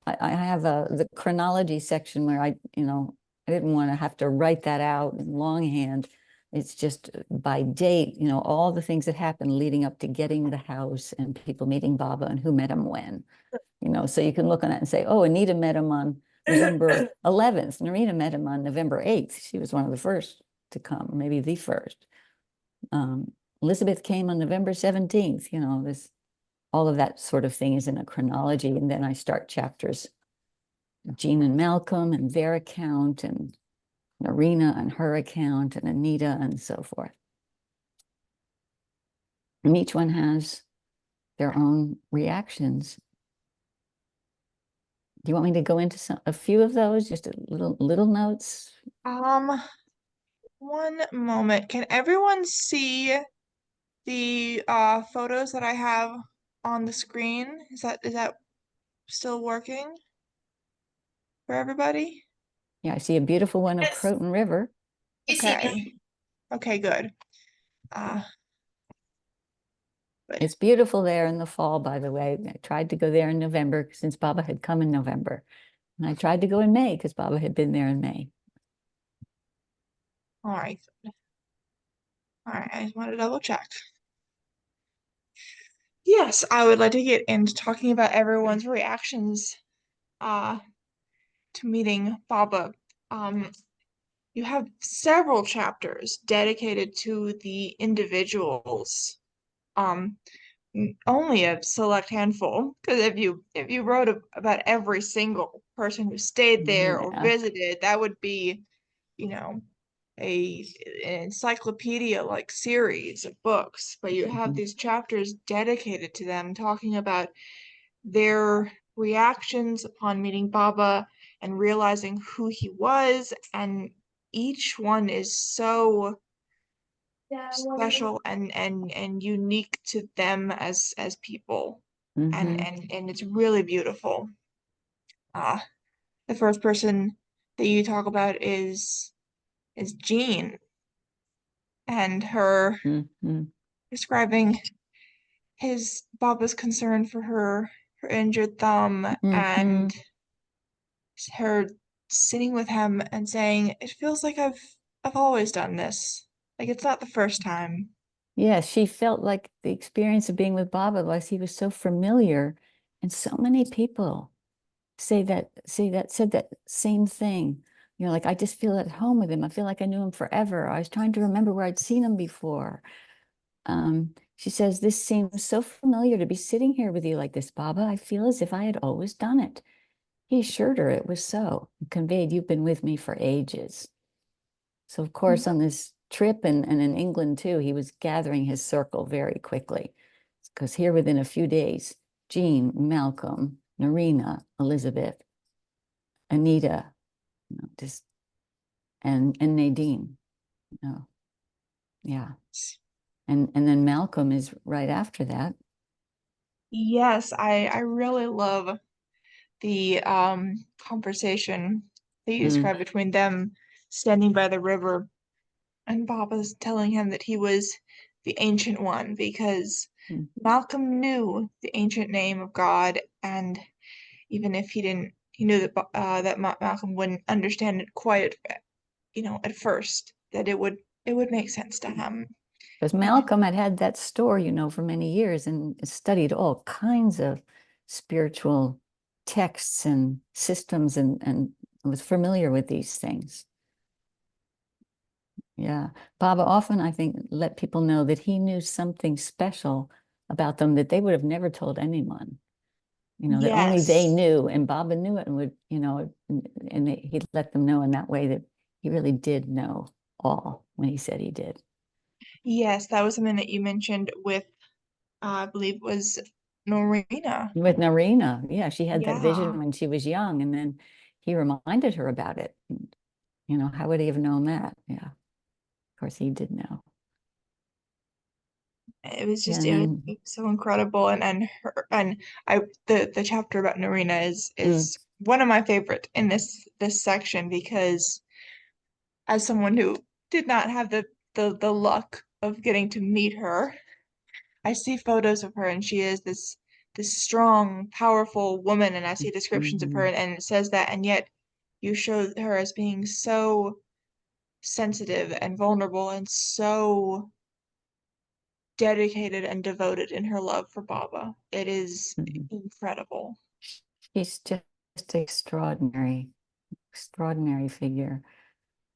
I have the chronology section where I didn't want to have to write that out in longhand. It's just by date, all the things that happened leading up to getting the house and people meeting Baba and who met him when. So you can look on that and say, oh, Anita met him on November 11th. Narina met him on November 8th. She was one of the first to come, maybe the first. Elizabeth came on November 17th. All of that sort of thing is in a chronology. And then I start chapters, Jean and Malcolm and their account, and Narina and her account, and Anita, and so forth. And each one has their own reactions. Do you want me to go into a few of those, just little notes? One moment. Can everyone see the photos that I have on the screen? Is that still working for everybody? Yeah, I see a beautiful one of Croton River. Okay. Okay, good. But It's beautiful there in the fall, by the way. I tried to go there in November since Baba had come in November. And I tried to go in May because Baba had been there in May. all right. All right, I just want to double check. Yes, I would like to get into talking about everyone's reactions to meeting Baba. You have several chapters dedicated to the individuals. Only a select handful, because if you wrote about every single person who stayed there or Yeah. visited, that would be, you know, an encyclopedia like series of books. But you have Mhm. these chapters dedicated to them, talking about their reactions upon meeting Baba and realizing who he was, and each one is so special and unique to them as people, and Mhm. and it's really beautiful. Uh, the first person that you talk about is Jean, and her Mhm. describing his Baba's concern for her injured thumb, and Mhm. her sitting with him and saying, "It feels like I've always done this. Like it's not the first time." Yeah, she felt like the experience of being with Baba was he was so familiar, and so many people said that same thing. You know, like I just feel at home with him. I feel like I knew him forever. I was trying to remember where I'd seen him before. She says, "This seems so familiar to be sitting here with you like this, Baba. I feel as if I had always done it." He assured her it was so, and conveyed, "You've been with me for ages." So, of course, on this trip and in England too, he was gathering his circle very quickly. Because here within a few days, Jean, Malcolm, Narina, Elizabeth, Anita, you know, just and Nadine. You know, yeah. And then Malcolm is right after that. Yes, I really love the conversation that you Mm, described between them standing by the river, and Baba's telling him that he was the Ancient One, because mm. Malcolm knew the ancient name of God, and even if he didn't, he knew that Malcolm wouldn't understand it quite, at first, that it would make sense to him. Because And Malcolm had had that store, you know, for many years and studied all kinds of spiritual texts and systems and was familiar with these things. Yeah. Baba often, I think, let people know that he knew something special about them that they would have never told anyone, you know, that only they yes, knew. And Baba knew it and would, you know, and he'd let them know in that way that he really did know all when he said he did. yes, that was something that you mentioned with, I believe it was Norina. With Narina, yeah, she had that Yeah. vision when she was young, and then he reminded her about it. You know, how would he have known that? Yeah, of course he did know. It was Yeah, just and it then was so incredible, and her and I the chapter about Narina is mm, is one of my favorite in this section, because as someone who did not have the luck of getting to meet her, I see photos of her, and she is this strong, powerful woman, and I see descriptions of her, mhm, and it says that, and yet you show her as being so sensitive and vulnerable and so dedicated and devoted in her love for Baba. It is mhm. incredible. She's just extraordinary, extraordinary figure.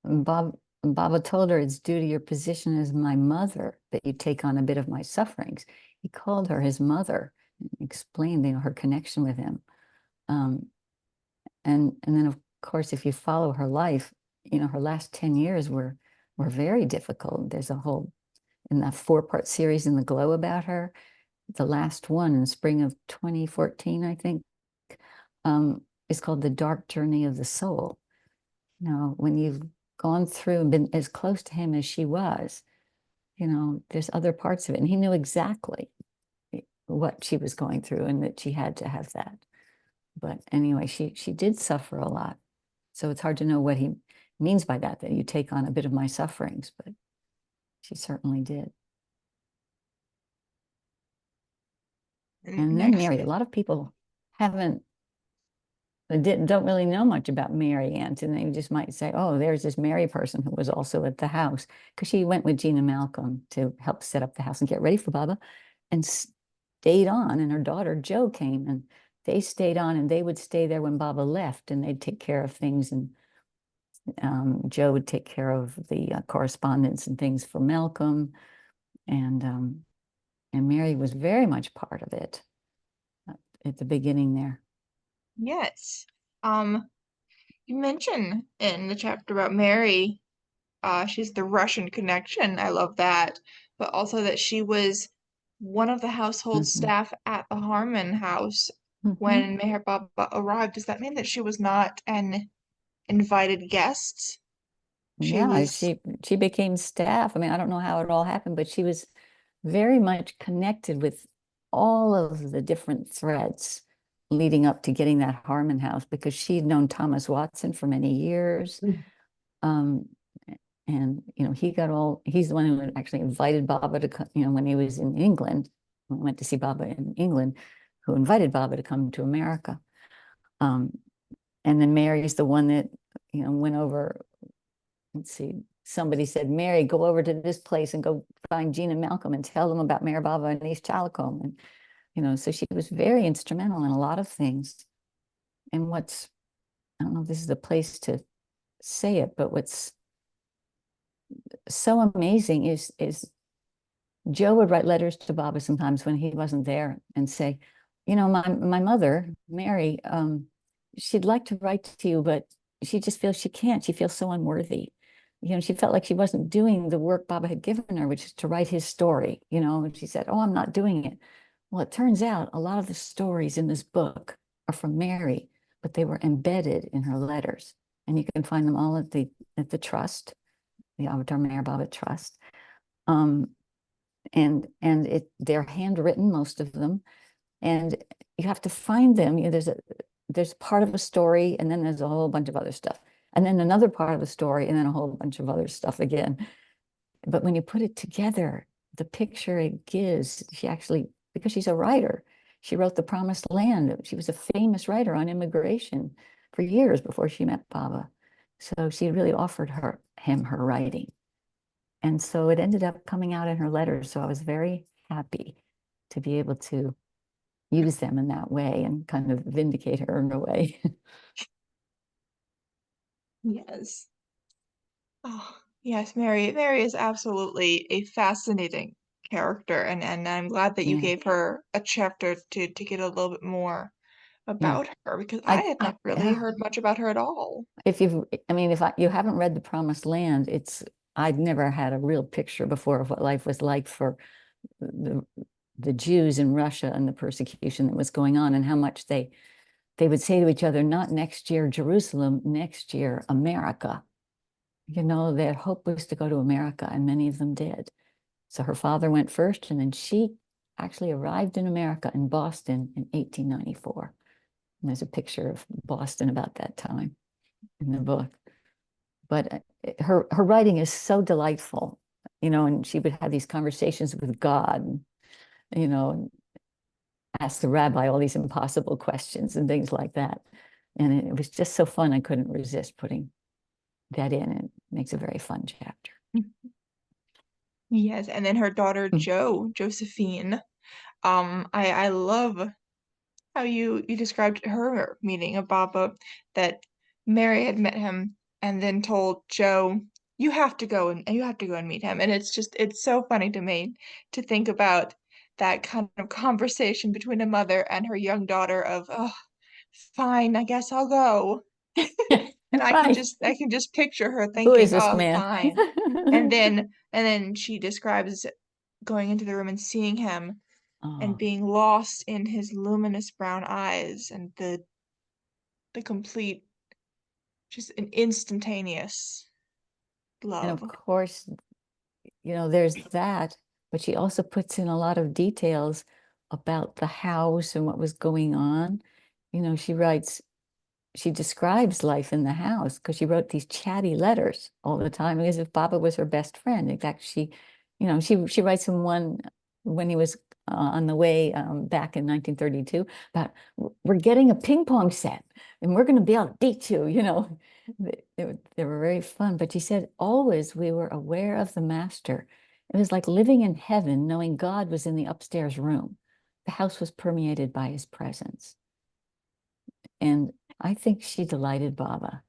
And Baba told her it's due to your position as my mother that you take on a bit of my sufferings. He called her his mother, explained, you know, her connection with him. Um, and then of course, if you follow her life, you know, her last 10 years were very difficult. There's a whole in that four-part series in the Glow about her. The last one in spring of 2014, I think, is called The Dark Journey of the Soul. You know, when you've gone through and been as close to him as she was, you know, there's other parts of it. And he knew exactly what she was going through and that she had to have that. But anyway, she did suffer a lot. So it's hard to know what he means by that, that you take on a bit of my sufferings, but she certainly did. And then next, Mary, a lot of people haven't don't really know much about Mary Ann, and they just might say, oh, there's this Mary person who was also at the house, because she went with Gina Malcolm to help set up the house and get ready for Baba, and stayed on. And her daughter Jo came, and they stayed on, and they would stay there when Baba left, and they'd take care of things. And Jo would take care of the correspondence and things for Malcolm, and Mary was very much part of it at the beginning there. yes. You mentioned in the chapter about Mary, she's the Russian connection. I love that. But also that she was one of the household staff at the Harmon house when Meher Baba arrived. Does that mean that she was not an invited guest? Yeah, she became staff. I mean, I don't know how it all happened, but she was very much connected with all of the different threads leading up to getting that Harmon house, because she'd known Thomas Watson for many years. Um, and he's the one who actually invited Baba to come, when he was in England, went to see Baba in England, who invited Baba to come to America. And then Mary's the one that, went over. Let's see, somebody said, Mary, go over to this place and go find Gina Malcolm and tell them about Mayor Baba and East Challacombe. And, so she was very instrumental in a lot of things. And I don't know if this is the place to say it, but what's so amazing is Jo would write letters to Baba sometimes when he wasn't there and say, my mother, Mary, she'd like to write to you, but she just feels she can't. She feels so unworthy. She felt like she wasn't doing the work Baba had given her, which is to write his story, and she said, oh, I'm not doing it. Well, it turns out a lot of the stories in this book are from Mary, but they were embedded in her letters. And you can find them all at the trust, the Avatar Meher Baba Trust. And they're handwritten, most of them. And you have to find them. There's part of a story, and then there's a whole bunch of other stuff. And then another part of the story, and then a whole bunch of other stuff again. But when you put it together, the picture it gives, because she's a writer, she wrote The Promised Land. She was a famous writer on immigration for years before she met Baba. So she really offered him her writing. And so it ended up coming out in her letters. So I was very happy to be able to use them in that way and kind of vindicate her in a way. Yes. Oh, yes, Mary is absolutely a fascinating character, and I'm glad that you Yeah. gave her a chapter to get a little bit more Yeah. about her, because I had not really heard much about her at all. If you haven't read The Promised Land, I'd never had a real picture before of what life was like for the Jews in Russia and the persecution that was going on, and how much they would say to each other, not next year Jerusalem, next year America. Their hope was to go to America, and many of them did. So her father went first, and then she actually arrived in America, in Boston, in 1894. And there's a picture of Boston about that time in the book. But her writing is so delightful, and she would have these conversations with God, and ask the rabbi all these impossible questions and things like that. And it was just so fun. I couldn't resist putting that in. It makes a very fun chapter. Yes, and then her daughter Josephine. I love how you described her meeting of Baba, that Mary had met him and then told Jo, you have to go and meet him. And it's so funny to me to think about that kind of conversation between a mother and her young daughter of, oh, fine, I guess I'll go. And I Right. can just picture her Who is thinking, this oh, man? fine. And then she describes going into the room and seeing him and Oh, being lost in his luminous brown eyes, and the complete, just an instantaneous and of love. course, there's that, but she also puts in a lot of details about the house and what was going on. She describes life in the house, because she wrote these chatty letters all the time, as if Baba was her best friend. In fact, she writes him one when he was on the way back in 1932 about we're getting a ping pong set and we're going to be able to beat you, you know. They were very fun. But she said, always we were aware of the master. It was like living in heaven, knowing God was in the upstairs room. The house was permeated by his presence. And I think she delighted Baba.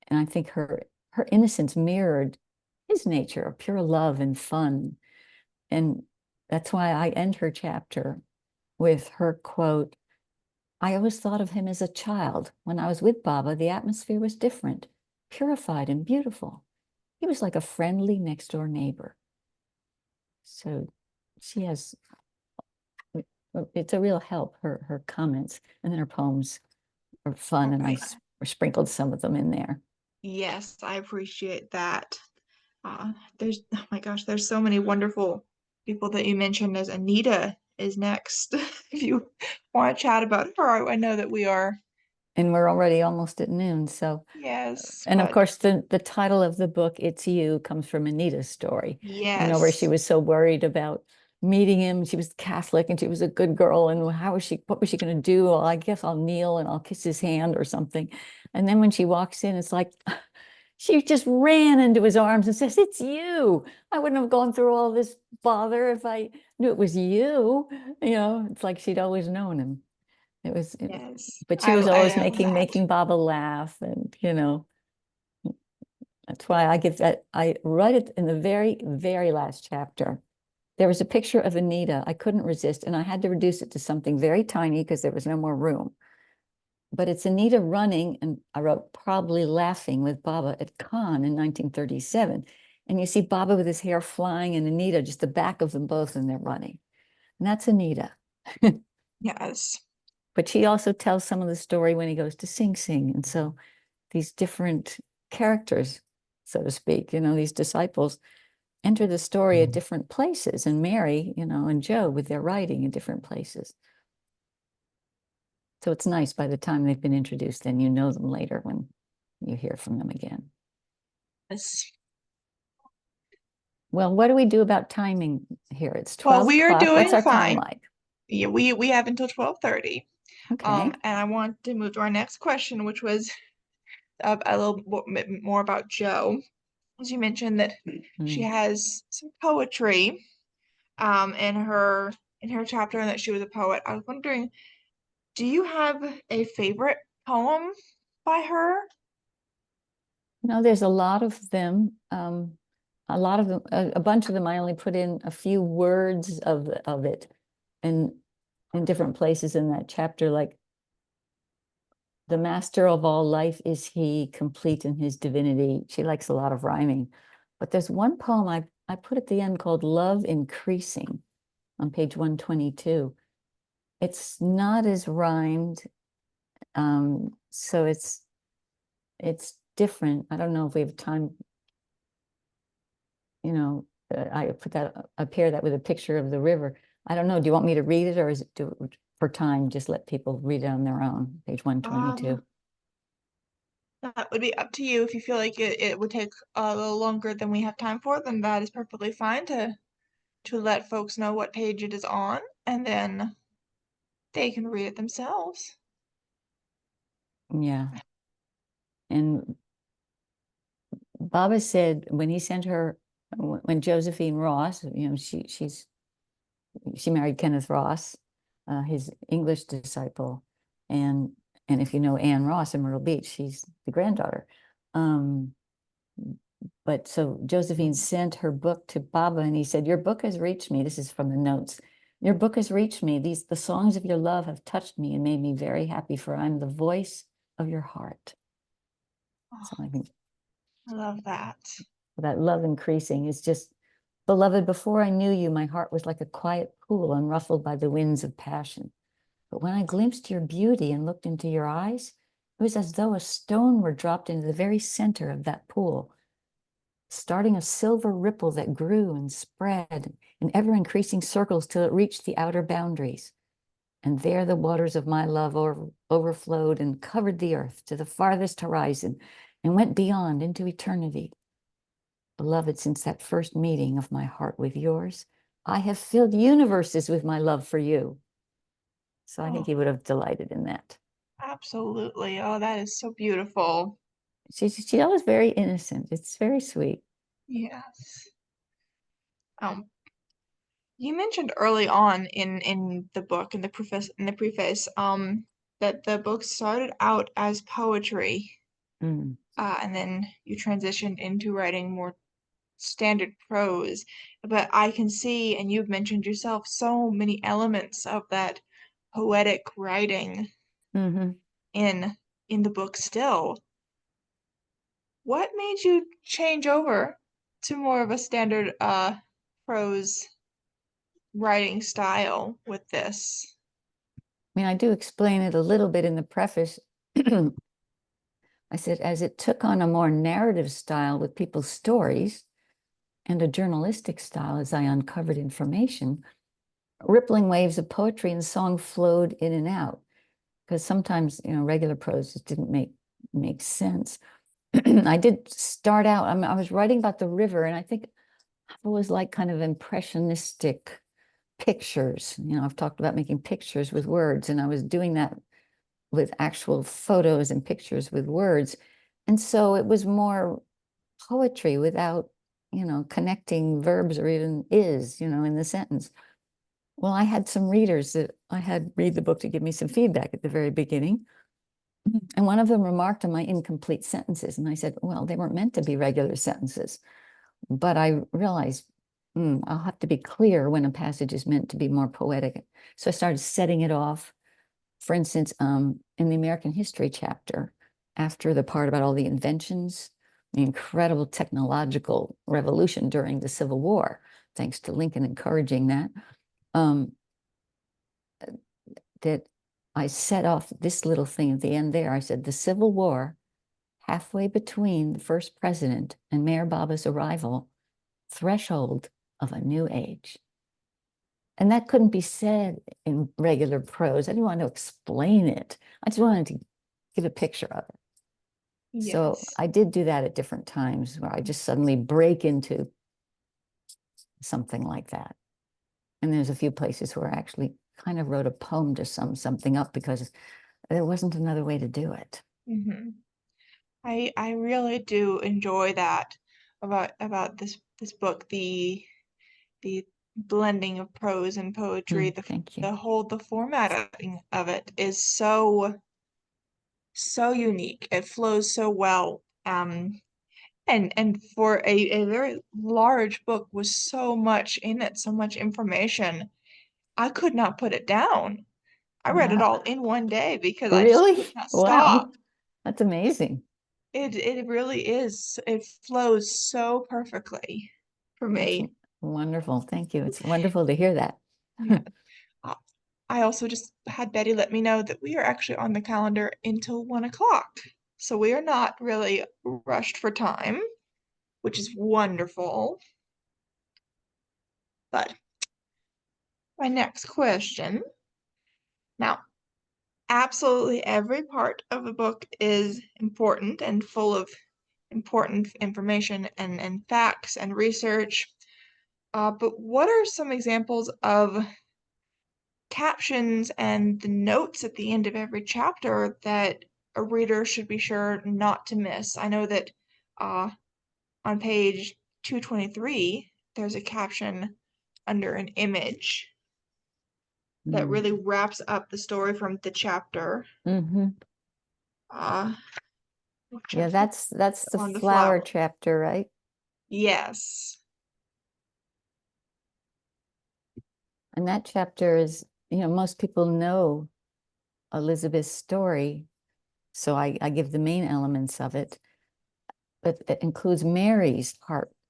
And I think her innocence mirrored his nature of pure love and fun. And that's why I end her chapter with her quote, I always thought of him as a child. When I was with Baba, the atmosphere was different, purified and beautiful. He was like a friendly next door neighbor. So she has, it's a real help, her comments. And then her poems are fun, and I sprinkled some of them in there. Yes, I appreciate that. There's, oh my gosh, there's so many wonderful people that you mentioned. As Anita is next. If you want to chat about her, I know that we are. And we're already almost at noon. So, Yes, and of but course, the title of the book, It's You, comes from Anita's story. You know, where she yes, was so worried about meeting him. She was Catholic and she was a good girl. And what was she going to do? Well, I guess I'll kneel and I'll kiss his hand or something. And then when she walks in, it's like, she just ran into his arms and says, it's you. I wouldn't have gone through all this bother if I knew it was you. You know, it's like she'd always known him. yes. But she was always I love that. making Baba laugh. And, you know, that's why I write it in the very, very last chapter. There was a picture of Anita. I couldn't resist, and I had to reduce it to something very tiny because there was no more room. But it's Anita running, and I wrote probably laughing with Baba at Cannes in 1937. And you see Baba with his hair flying and Anita, just the back of them both, and they're running. And that's Anita. Yes. But she also tells some of the story when he goes to Sing Sing. And so these different characters, so to speak, you know, these disciples enter the story at different places, and Mary, you know, and Joe with their writing in different places. So it's nice by the time they've been introduced, then you know them later when you hear from them again. Yes. Well, what do we do about timing here? It's Well, 12 we are o'clock. What's doing our time fine. like? Yeah, we have until 12:30. Okay. And I want to move to our next question, which was a little bit more about Joe. As you mentioned that she has some poetry in her chapter, and that she was a poet. I was wondering, do you have a favorite poem by her? No, there's a lot of them. A lot of them, a bunch of them, I only put in a few words of it, and in different places in that chapter, like the master of all life is he, complete in his divinity. She likes a lot of rhyming, but there's one poem I put at the end called Love Increasing on page 122. It's not as rhymed, so it's different. I don't know if we have time. You know, I put that pair that with a picture of the river. I don't know. Do you want me to read it, or is it for time? Just let people read it on their own. Page 122. That would be up to you. If you feel like it would take a little longer than we have time for, then that is perfectly fine to let folks know what page it is on, and then they can read it themselves. Yeah. And Baba said when he sent her, when Josephine Ross, you know, she married Kenneth Ross, his English disciple, and if you know Anne Ross in Myrtle Beach, she's the granddaughter. But so Josephine sent her book to Baba, and he said, your book has reached me. This is from the notes. Your book has reached me. The songs of your love have touched me and made me very happy, for I'm the voice of your heart. So I think I love that. that love increasing is just, beloved, before I knew you, my heart was like a quiet pool unruffled by the winds of passion. But when I glimpsed your beauty and looked into your eyes, it was as though a stone were dropped into the very center of that pool, starting a silver ripple that grew and spread in ever-increasing circles till it reached the outer boundaries. And there the waters of my love overflowed and covered the earth to the farthest horizon and went beyond into eternity. Beloved, since that first meeting of my heart with yours, I have filled universes with my love for you. So I think Oh, he would have delighted in that. absolutely. Oh, that is so beautiful. She's always very innocent. It's very sweet. Yes. Um, you mentioned early on in the book, in the preface, that the book started out as poetry, Mm. and then you transitioned into writing more standard prose. But I can see, and you've mentioned yourself, so many elements of that poetic writing Mm-hmm. in in the book still. What made you change over to more of a standard prose writing style with this? I mean, I do explain it a little bit in the preface. I said, as it took on a more narrative style with people's stories and a journalistic style as I uncovered information, rippling waves of poetry and song flowed in and out. Because sometimes, regular prose just didn't make sense. I did start out, I was writing about the river, and I think it was like kind of impressionistic pictures. I've talked about making pictures with words, and I was doing that with actual photos and pictures with words. And so it was more poetry without, connecting verbs or even in the sentence. Well, I had some readers that I had read the book to give me some feedback at the very beginning. And one of them remarked on my incomplete sentences. And I said, well, they weren't meant to be regular sentences. But I realized I'll have to be clear when a passage is meant to be more poetic. So I started setting it off. For instance, in the American history chapter, after the part about all the inventions, the incredible technological revolution during the Civil War, thanks to Lincoln encouraging that, um, that I set off this little thing at the end there. I said, the Civil War, halfway between the first president and Mayor Baba's arrival, threshold of a new age. And that couldn't be said in regular prose. I didn't want to explain it. I just wanted to give a picture of it. So Yes. I did do that at different times where I just suddenly break into something like that. And there's a few places where I actually kind of wrote a poem to sum something up because there wasn't another way to do it. Mm-hmm. I really do enjoy that about this book, the blending of prose and poetry, Thank you. the formatting of it is so unique. It flows so well. And for a very large book with so much in it, so much information, I could not put it down. I read it Wow. all in one day because I just could Really? not Wow. stop. That's amazing. It really is. It flows so perfectly for That's me. wonderful. Thank you. It's wonderful to hear that. Yeah. Uh, I also just had Betty let me know that we are actually on the calendar until 1 o'clock. So we are not really rushed for time, which is wonderful. But my next question. Now, absolutely every part of the book is important and full of important information and facts and research. But what are some examples of captions and the notes at the end of every chapter that a reader should be sure not to miss? I know that on page 223, there's a caption under an image that really wraps up the story from the chapter. Mm-hmm. Uh, Yeah, that's the on the flower flower. chapter, right? Yes. And that chapter is, most people know Elizabeth's story, so I give the main elements of it. But it includes Mary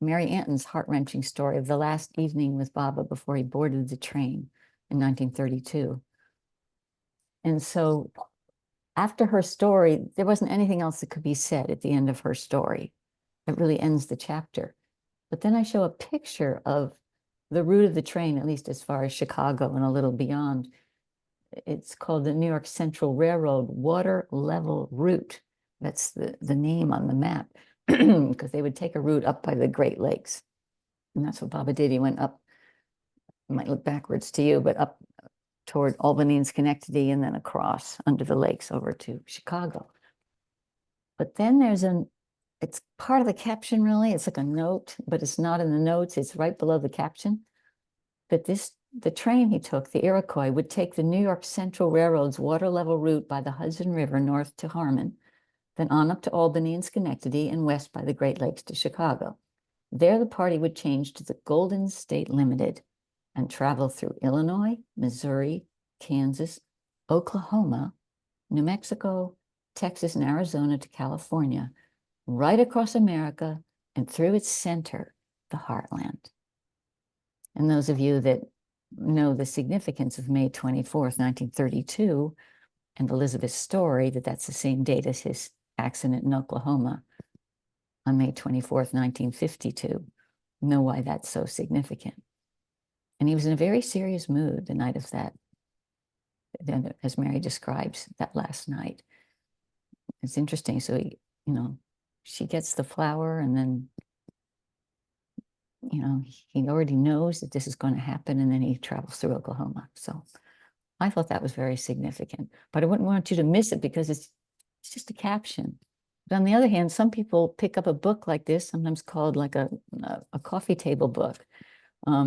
Anton's heart-wrenching story of the last evening with Baba before he boarded the train in 1932. And so after her story, there wasn't anything else that could be said at the end of her story. It really ends the chapter. But then I show a picture of the route of the train, at least as far as Chicago and a little beyond. It's called the New York Central Railroad Water Level Route. That's the name on the map, because they would take a route up by the Great Lakes. And that's what Baba did. He went up might look backwards to you, but up toward Albany and Schenectady, and then across under the lakes over to Chicago. But then there's it's part of the caption, really. It's like a note, but it's not in the notes. It's right below the caption. That the train he took, the Iroquois, would take the New York Central Railroad's water level route by the Hudson River north to Harmon, then on up to Albany and Schenectady, and west by the Great Lakes to Chicago. There, the party would change to the Golden State Limited and travel through Illinois, Missouri, Kansas, Oklahoma, New Mexico, Texas, and Arizona to California, right across America and through its center, the heartland. And those of you that know the significance of May 24th, 1932, and Elizabeth's story, that's the same date as his accident in Oklahoma on May 24th, 1952, know why that's so significant. And he was in a very serious mood the night of that, as Mary describes, that last night. It's interesting. So, she gets the flower, and then, he already knows that this is going to happen, and then he travels through Oklahoma. So I thought that was very significant, but I wouldn't want you to miss it because it's just a caption. But on the other hand, some people pick up a book like this, sometimes called like a coffee table book,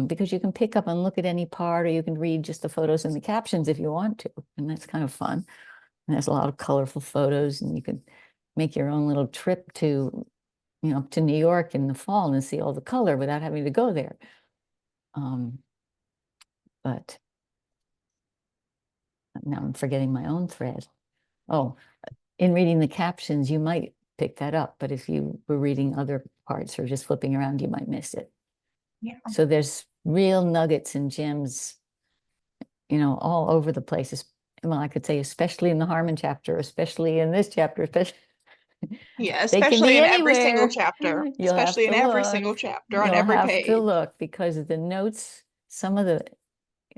because you can pick up and look at any part, or you can read just the photos and the captions if you want to. And that's kind of fun. And there's a lot of colorful photos, and you can make your own little trip to, to New York in the fall and see all the color without having to go there. But now I'm forgetting my own thread. Oh, in reading the captions, you might pick that up, but if you were reading other parts or just flipping around, you might miss it. Yeah. So there's real nuggets and gems, all over the place. Well, I could say especially in the Harmon chapter, especially in this chapter, especially. Yeah, They can especially be in every single anywhere. chapter. You'll have Especially in to every look. single chapter on You'll every have page. to look, because the notes, some of the,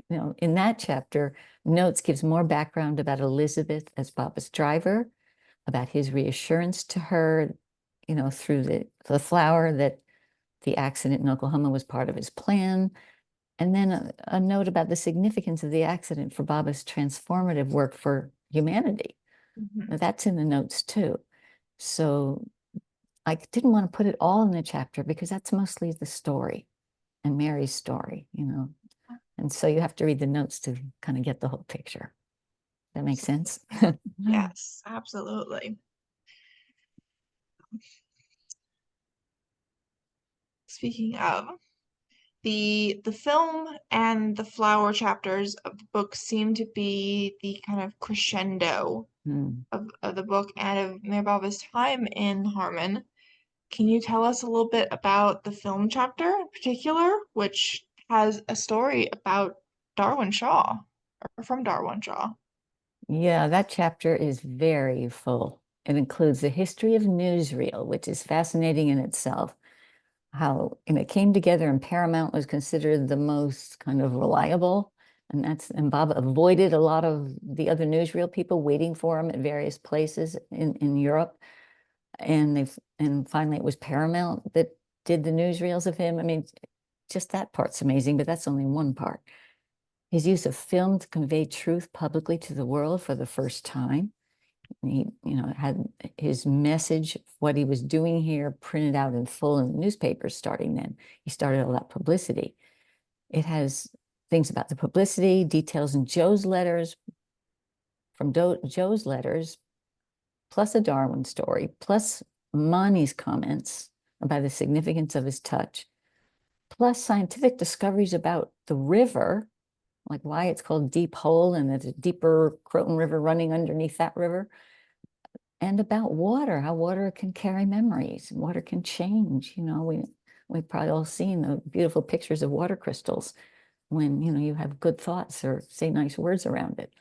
in that chapter, notes gives more background about Elizabeth as Baba's driver, about his reassurance to her, through the flower, that the accident in Oklahoma was part of his plan. And then a note about the significance of the accident for Baba's transformative work for humanity. Mhm. Now, that's in the notes too. So I didn't want to put it all in the chapter because that's mostly the story and Mary's story, And so you have to read the notes to kind of get the whole picture. That makes sense? Yes, absolutely. Speaking of, the film and the flower chapters of the book seem to be the kind of crescendo of the book and of Mary Baba's time in Harmon. Can you tell us a little bit about the film chapter in particular, which has a story about Darwin Shaw, or from Darwin Shaw? Yeah, that chapter is very full. It includes the history of newsreel, which is fascinating in itself. How it came together, and Paramount was considered the most kind of reliable, and Bob avoided a lot of the other newsreel people waiting for him at various places in Europe, and finally it was Paramount that did the newsreels of him. I mean, just that part's amazing, but that's only one part. His use of film to convey truth publicly to the world for the first time. He, had his message, what he was doing here, printed out in full in the newspapers starting then. He started all that publicity. It has things about the publicity, details in Joe's letters, from Joe's letters, plus a Darwin story, plus Mani's comments about the significance of his touch, plus scientific discoveries about the river, like why it's called Deep Hole, and there's a deeper Croton River running underneath that river, and about water, how water can carry memories, water can change. We've probably all seen the beautiful pictures of water crystals when, you have good thoughts or say nice words around it.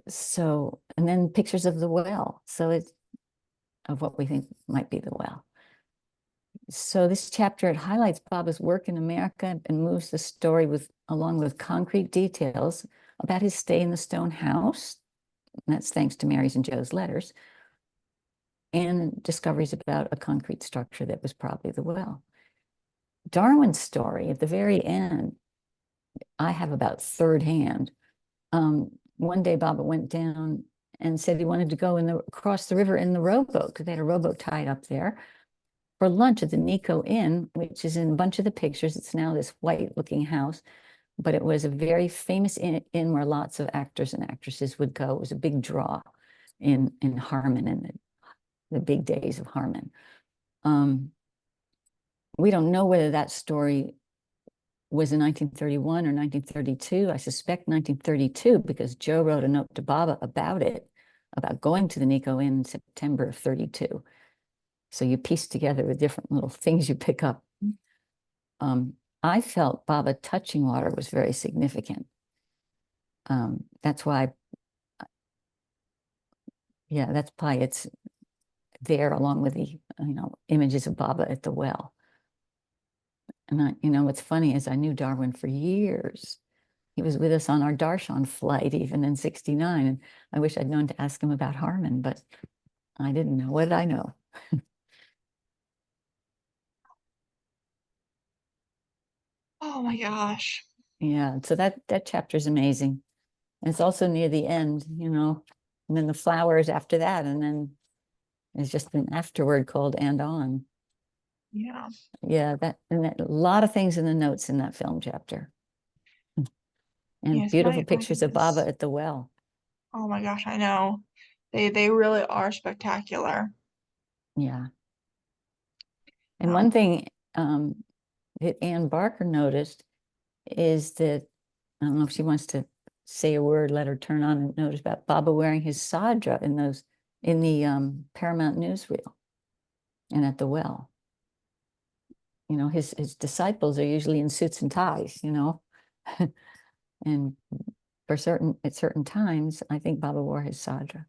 So, and then pictures of the well. So it's of what we think might be the well. So this chapter, it highlights Baba's work in America and moves the story along with concrete details about his stay in the stone house. And that's thanks to Mary's and Joe's letters, and discoveries about a concrete structure that was probably the well. Darwin's story at the very end I have about third hand. One day Baba went down and said he wanted to go across the river in the rowboat, because they had a rowboat tied up there, for lunch at the Nico Inn, which is in a bunch of the pictures. It's now this white looking house, but it was a very famous inn where lots of actors and actresses would go. It was a big draw in Harmon, in the big days of Harmon. We don't know whether that story was in 1931 or 1932. I suspect 1932, because Joe wrote a note to Baba about it, about going to the Nico Inn in September of 32. So you piece together the different little things you pick up. I felt Baba touching water was very significant. That's why, yeah, that's why it's there along with the, images of Baba at the well. And what's funny is I knew Darwin for years. He was with us on our Darshan flight, even in '69. And I wish I'd known to ask him about Harmon, but I didn't know. What did I know? Oh my gosh. Yeah, so that chapter is amazing. And it's also near the end, and then the flowers after that, and then there's just an afterword called "And On." Yeah. Yeah, a lot of things in the notes in that film chapter. And Yes, beautiful my pictures of goodness. Baba at the well. Oh my gosh, I know. They really are spectacular. Yeah. And Oh, one thing that Ann Barker noticed is that, I don't know if she wants to say a word, let her turn on and notice about Baba wearing his sadra in the Paramount newsreel and at the well. His disciples are usually in suits and ties, and at certain times, I think Baba wore his sadra,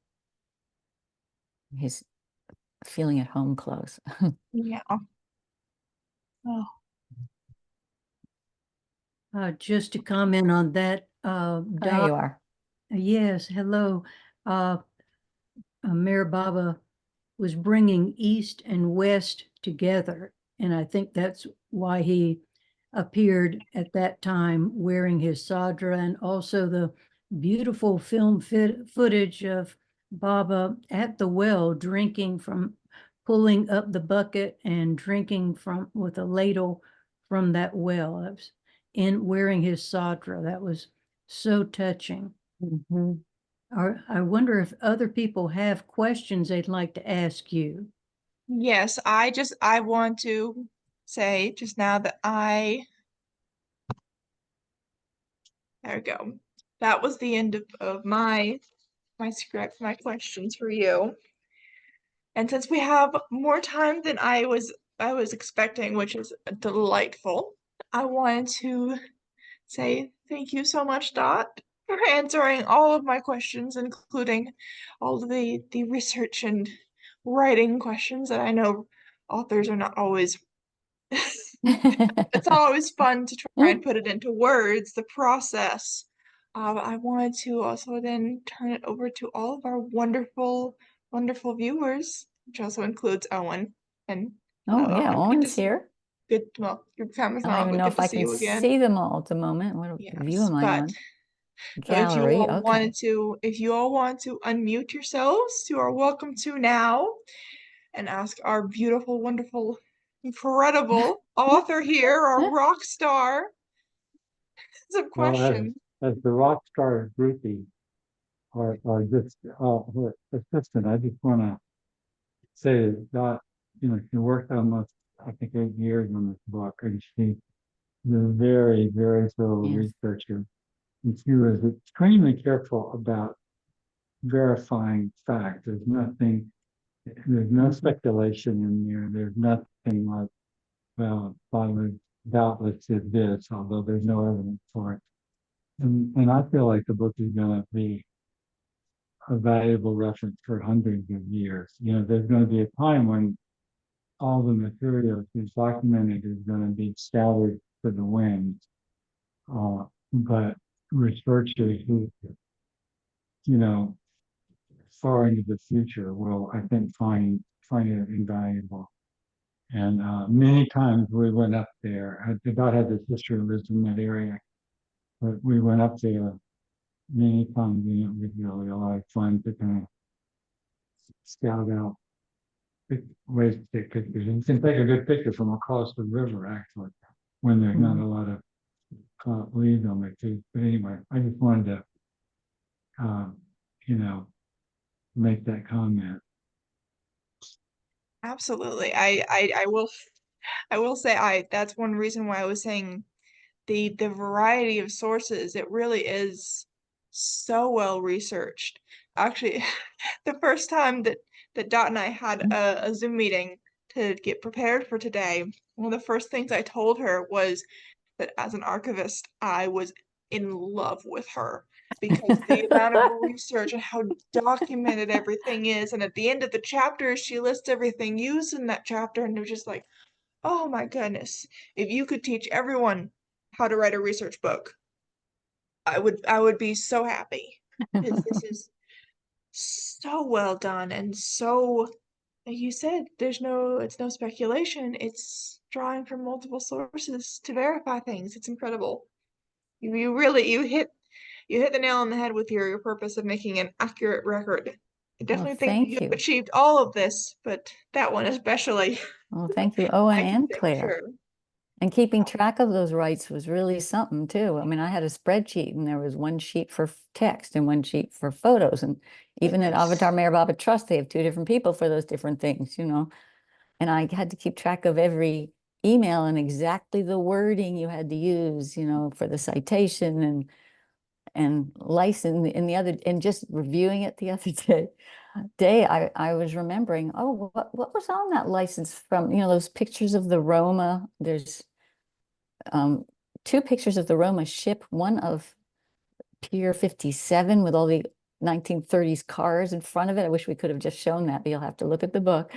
his feeling at home clothes. yeah. Oh, Just to comment on that, There you are. yes, hello. Mayor Baba was bringing East and West together, and I think that's why he appeared at that time wearing his sadra, and also the beautiful film footage of Baba at the well pulling up the bucket and drinking with a ladle from that well. Wearing his sadra. That was so touching. Mm-hmm. I wonder if other people have questions they'd like to ask you. yes, I want to say just now that there we go. That was the end of my script, my questions for you. And since we have more time than I was expecting, which is delightful, I wanted to say thank you so much, Dot, for answering all of my questions, including all of the research and writing questions that I know authors are not always. It's always fun to try and put it into words, the process. I wanted to also then turn it over to all of our wonderful, wonderful viewers, which also includes Owen. And Oh, hello, yeah, Owen. Owen's here. Good. Well, your camera's I not don't on, even but know good if to I see can you again. see them all at the moment. What view Yes, am I but on? so if you Gallery. all Okay. wanted to, if you all want to unmute yourselves, you are welcome to now and ask our beautiful, wonderful, incredible author here, our rock star, some Well, questions. as the rock star groupie or just assistant, I just want to say that she worked almost, I think, 8 years on this book, and she's a very, very thorough Yes. researcher. And she was extremely careful about verifying fact. There's no speculation in there. There's nothing like, well, Bobby doubtless did this, although there's no evidence for it. And I feel like the book is going to be a valuable reference for hundreds of years. There's going to be a time when all the material that's documented is going to be scattered to the wind. But researchers who, far into the future will, I think, find it invaluable. And many times we went up there. Dot had this sister who lives in that area. But we went up there many times, and it was really a lot of fun to kind of scout out ways to take pictures. And you can take a good picture from across the river, actually, when there's not a lot of leaves on it too. But anyway, I just wanted to, you know, make that comment. Absolutely. I will say that's one reason why I was saying the variety of sources, it really is so well researched. Actually, the first time that Dot and I had a Zoom meeting to get prepared for today, one of the first things I told her was that as an archivist, I was in love with her because the amount of research and how documented everything is. And at the end of the chapter, she lists everything used in that chapter, and they're just like, oh my goodness, if you could teach everyone how to write a research book, I would be so happy. Because this is so well done and so, like you said, it's no speculation, it's drawing from multiple sources to verify things. It's incredible. You really you hit the nail on the head with your purpose of making an accurate record. I definitely think thank you've you. achieved all of this, but that one especially, Well, thank you, Owen I can and say for Claire. sure. And keeping track of those rights was really something too. I mean, I had a spreadsheet and there was one sheet for text and one sheet for photos. And even at Goodness. Avatar Mayor Baba Trust, they have two different people for those different things, you know. And I had to keep track of every email and exactly the wording you had to use, you know, for the citation and license and just reviewing it the other day, I was remembering, oh, what was on that license from, you know, those pictures of the Roma. There's two pictures of the Roma ship, one of Pier 57 with all the 1930s cars in front of it. I wish we could have just shown that, but you'll have to look at the book.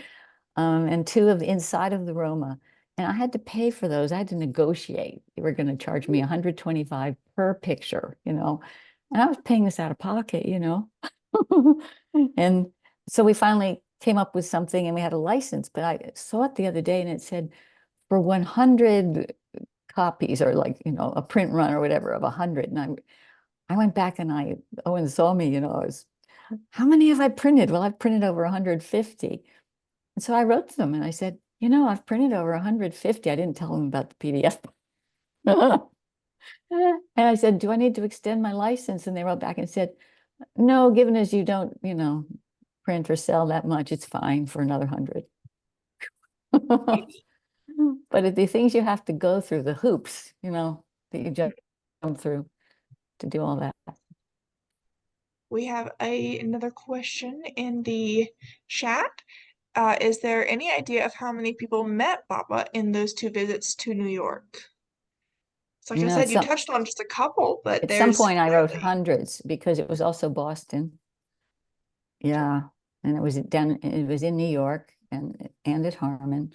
And two of the inside of the Roma. And I had to pay for those. I had to negotiate. They were going to charge me 125 per picture, you know, and I was paying this out of pocket, you know. And so we finally came up with something and we had a license, but I saw it the other day and it said for 100 copies or like, you know, a print run or whatever of 100. And I went back and Owen saw me, you know, I was, how many have I printed? Well, I've printed over 150. And so I wrote to them and I said, you know, I've printed over 150. I didn't tell them about the PDF. And I said, do I need to extend my license? And they wrote back and said, no, given as you don't, you know, print or sell that much, it's fine for another 100. But the things you have to go through, the hoops, you know, that you jump through to do all that. We have another question in the chat. Is there any idea of how many people met Baba in those two visits to New York? So like You I know, said, you touched on just a couple, but at some there's point I wrote clearly hundreds because it was also Boston. Yeah. And it was in New York and at Harmon.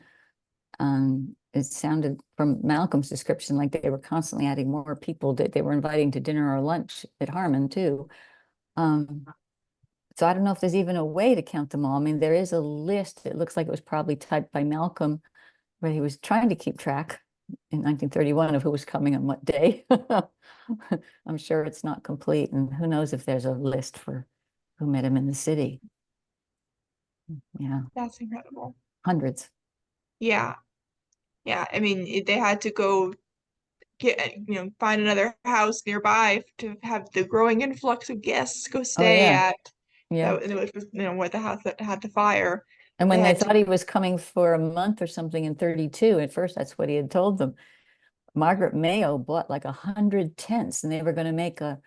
It sounded from Malcolm's description like they were constantly adding more people that they were inviting to dinner or lunch at Harmon too. So I don't know if there's even a way to count them all. I mean, there is a list. It looks like it was probably typed by Malcolm, where he was trying to keep track in 1931 of who was coming on what day. I'm sure it's not complete, and who knows if there's a list for who met him in the city. Yeah, that's incredible. hundreds. Yeah. Yeah. I mean, they had to go find another house nearby to have the growing influx of guests go Oh stay yeah, at. yeah. That it was, where the house that had the fire. And They when they had to thought he was coming for a month or something in 32, at first that's what he had told them. Margaret Mayo bought like 100 tents, and they were going to make a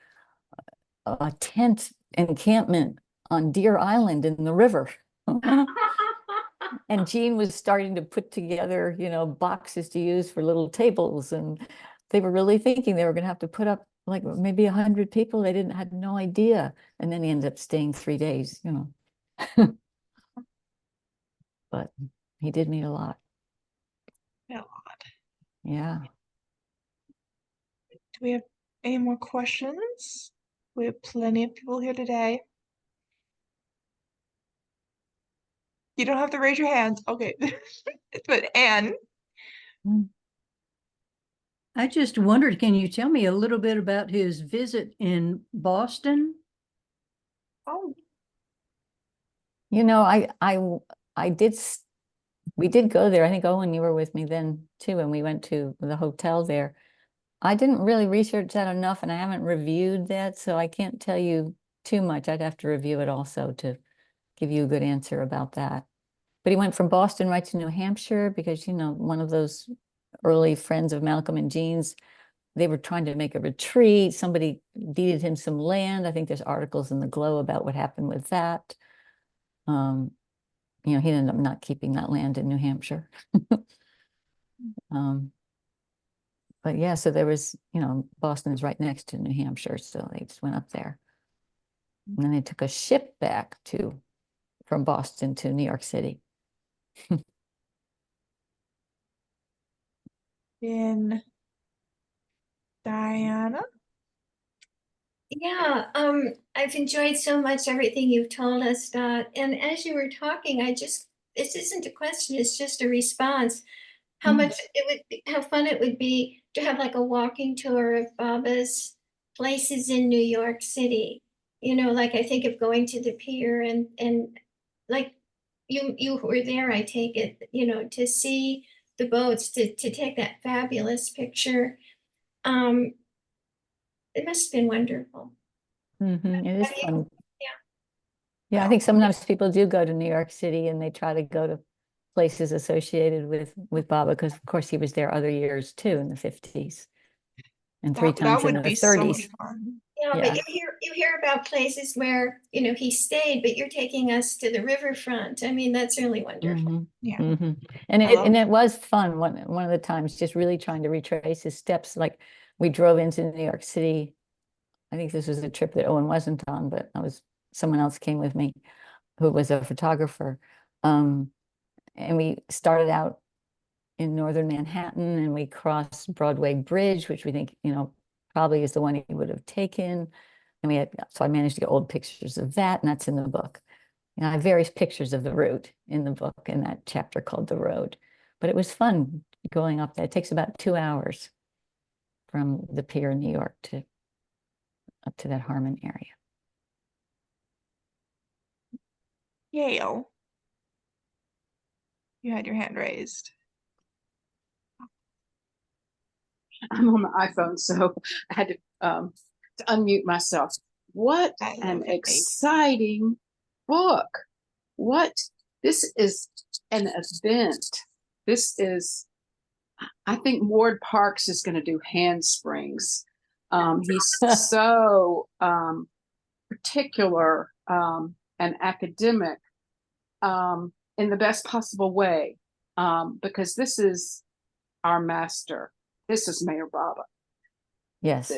tent encampment on Deer Island in the river. And Jean was starting to put together, you know, boxes to use for little tables. And they were really thinking they were going to have to put up like maybe 100 people. They had no idea. And then he ended up staying 3 days, you know. But he did meet a lot. a lot. Yeah. Do we have any more questions? We have plenty of people here today. You don't have to raise your hands. Okay. But Anne, Mm. I just wondered, can you tell me a little bit about his visit in Boston? Oh, You know, I did, we did go there. I think Owen, you were with me then too, and we went to the hotel there. I didn't really research that enough, and I haven't reviewed that, so I can't tell you too much. I'd have to review it also to give you a good answer about that. But he went from Boston right to New Hampshire because, you know, one of those early friends of Malcolm and Jean's, they were trying to make a retreat. Somebody deeded him some land. I think there's articles in the Glow about what happened with that. You know, he ended up not keeping that land in New Hampshire. But yeah, so there was, you know, Boston is right next to New Hampshire, so they just went up there. And then they took a ship back from Boston to New York City. in Diana. Yeah, I've enjoyed so much everything you've told us, Dot. And as you were talking, this isn't a question, it's just a response. How much it would be, how fun it would be to have like a walking tour of Baba's places in New York City. You know, like I think of going to the pier and like you were there, I take it, you know, to see the boats, to take that fabulous picture. It must have been wonderful. It is Have you- fun. yeah. Yeah, I think sometimes people do go to New York City and they try to go to places associated with Baba, because of course he was there other years too, in the 50s and three That times in would the be so much 30s. fun. Yeah, Yeah. but you hear about places where, you know, he stayed, but you're taking us to the riverfront. I mean, that's really wonderful. Yeah. And I it love- was fun one of the times, just really trying to retrace his steps. Like we drove into New York City. I think this was a trip that Owen wasn't on, but someone else came with me who was a photographer. And we started out in northern Manhattan and we crossed Broadway Bridge, which we think, you know, probably is the one he would have taken. And so I managed to get old pictures of that, and that's in the book. You know, I have various pictures of the route in the book in that chapter called The Road. But it was fun going up there. It takes about 2 hours from the pier in New York up to that Harmon area. Yale. You had your hand raised. I'm on my iPhone, so I had to unmute myself. What I an love it. exciting book. This is an event. This is, I think Ward Parks is going to do handsprings. He's so particular and academic in the best possible way, because this is our master. This is Mayor Baba. Yes.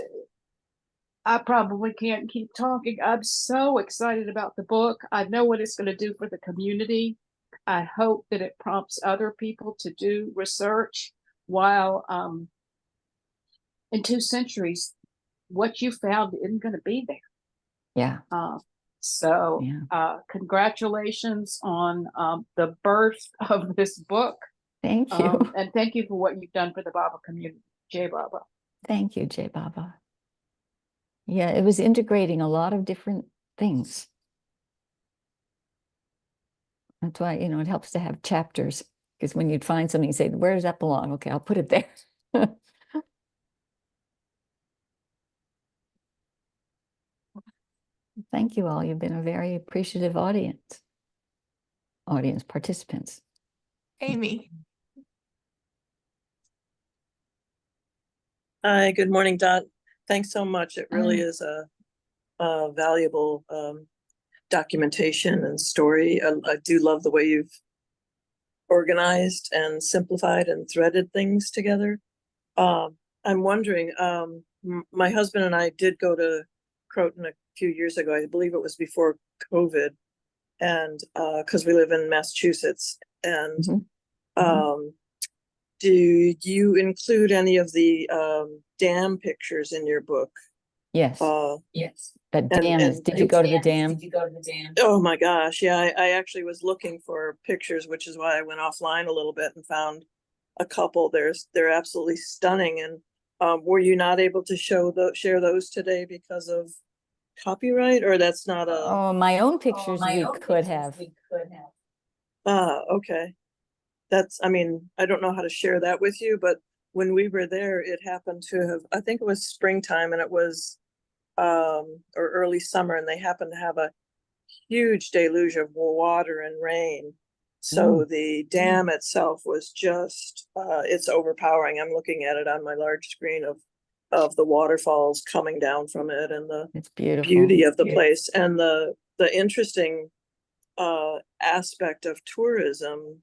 I probably can't keep talking. I'm so excited about the book. I know what it's going to do for the community. I hope that it prompts other people to do research. While in 2 centuries, what you found isn't going to be there. Yeah. Congratulations on the birth of this book. Thank you. And thank you for what you've done for the Baba community. Jai Baba. Thank you, Jai Baba. Yeah, it was integrating a lot of different things. That's why, you know, it helps to have chapters, because when you'd find something, you say, where does that belong? Okay, I'll put it there. Thank you all. You've been a very appreciative audience participants. Amy. Hi, good morning, Dot. Thanks so much. It really is a valuable documentation and story. I do love the way you've organized and simplified and threaded things together. I'm wondering, my husband and I did go to Croton a few years ago. I believe it was before COVID, and because we live in Massachusetts. And do you include any of the dam pictures in your book? Yes. Yes. That dam is, did you go to the dam? Oh my gosh, yeah, I actually was looking for pictures, which is why I went offline a little bit and found a couple. They're absolutely stunning, and Were you not able to share those today because of copyright, or that's not a? Oh, my own pictures we could have. Okay. I mean, I don't know how to share that with you, but when we were there, it happened to have, I think it was springtime, and it was, or early summer, and they happened to have a huge deluge of water and rain. So the dam itself was just, it's overpowering. I'm looking at it on my large screen of the waterfalls coming down from it, and the It's beautiful. beauty of the place, and the interesting aspect of tourism.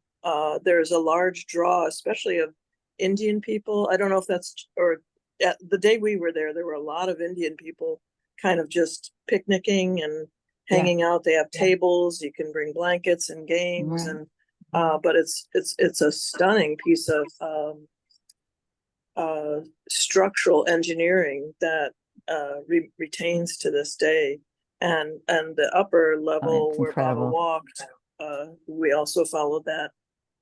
There's a large draw, especially of Indian people. I don't know if that's, or the day we were there were a lot of Indian people kind of just picnicking and hanging out. They have tables, you can bring blankets and games, and but it's a stunning piece of structural engineering that retains to this day. And the upper level where Baba walked, we also followed that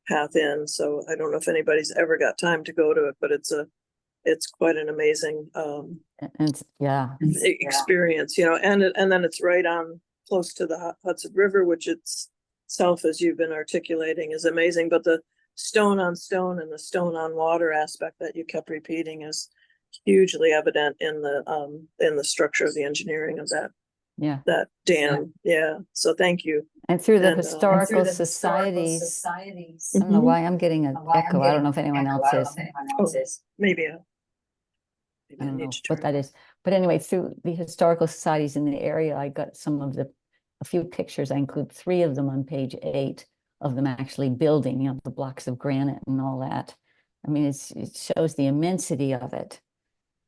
path in. So I don't know if anybody's ever got time to go to it, but it's quite an amazing experience, you know. And then it's right on close to the Hudson River, which itself, as you've been articulating, is amazing. But the stone on stone and the stone on water aspect that you kept repeating is hugely evident in the structure of the engineering of that dam. So thank you. And through the historical societies, I don't know why I'm getting an echo. I don't know if anyone else is. Maybe I don't know what that is. But anyway, through the historical societies in the area, I got a few pictures. I include 3 of them on page 8 of them actually building, you know, the blocks of granite and all that. I mean, it shows the immensity of it.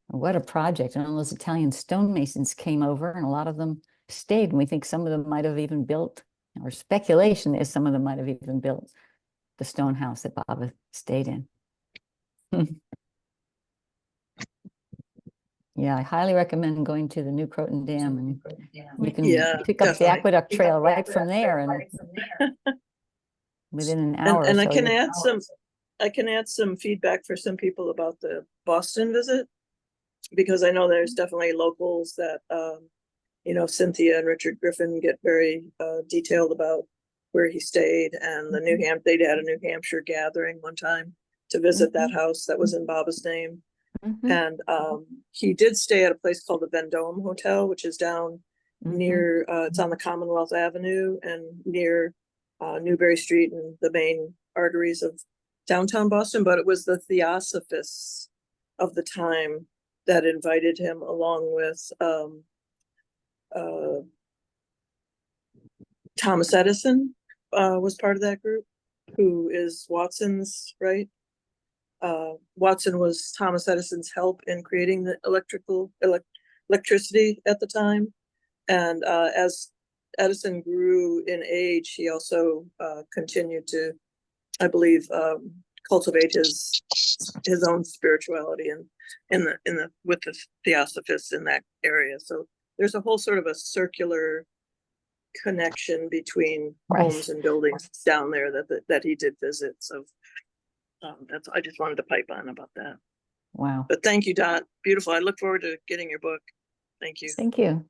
What a project. And all those Italian stonemasons came over, and a lot of them stayed. And we think some of them might have even built, or speculation is some of them might have even built the stone house that Baba stayed in. Yeah, I highly recommend going to the New Croton Dam, and you can pick up the aqueduct trail right from there, and within an hour. And I can add some feedback for some people about the Boston visit, because I know there's definitely locals that, you know, Cynthia and Richard Griffin get very detailed about where he stayed, and the they'd had a New Hampshire gathering one time to visit that house that was in Baba's name. And he did stay at a place called the Vendome Hotel, which is down near, it's on the Commonwealth Avenue and near Newbury Street and the main arteries of downtown Boston. But it was the Theosophists of the time that invited him, along with Thomas Edison was part of that group, who is Watson's, right? Watson was Thomas Edison's help in creating the electricity at the time. And as Edison grew in age, he also continued to, I believe, cultivate his own spirituality with the Theosophists in that area. So there's a whole sort of a circular connection between homes and buildings down there that he did visit. So I just wanted to pipe on about that. Wow. But thank you, Dot. Beautiful. I look forward to getting your book. Thank you. Thank you.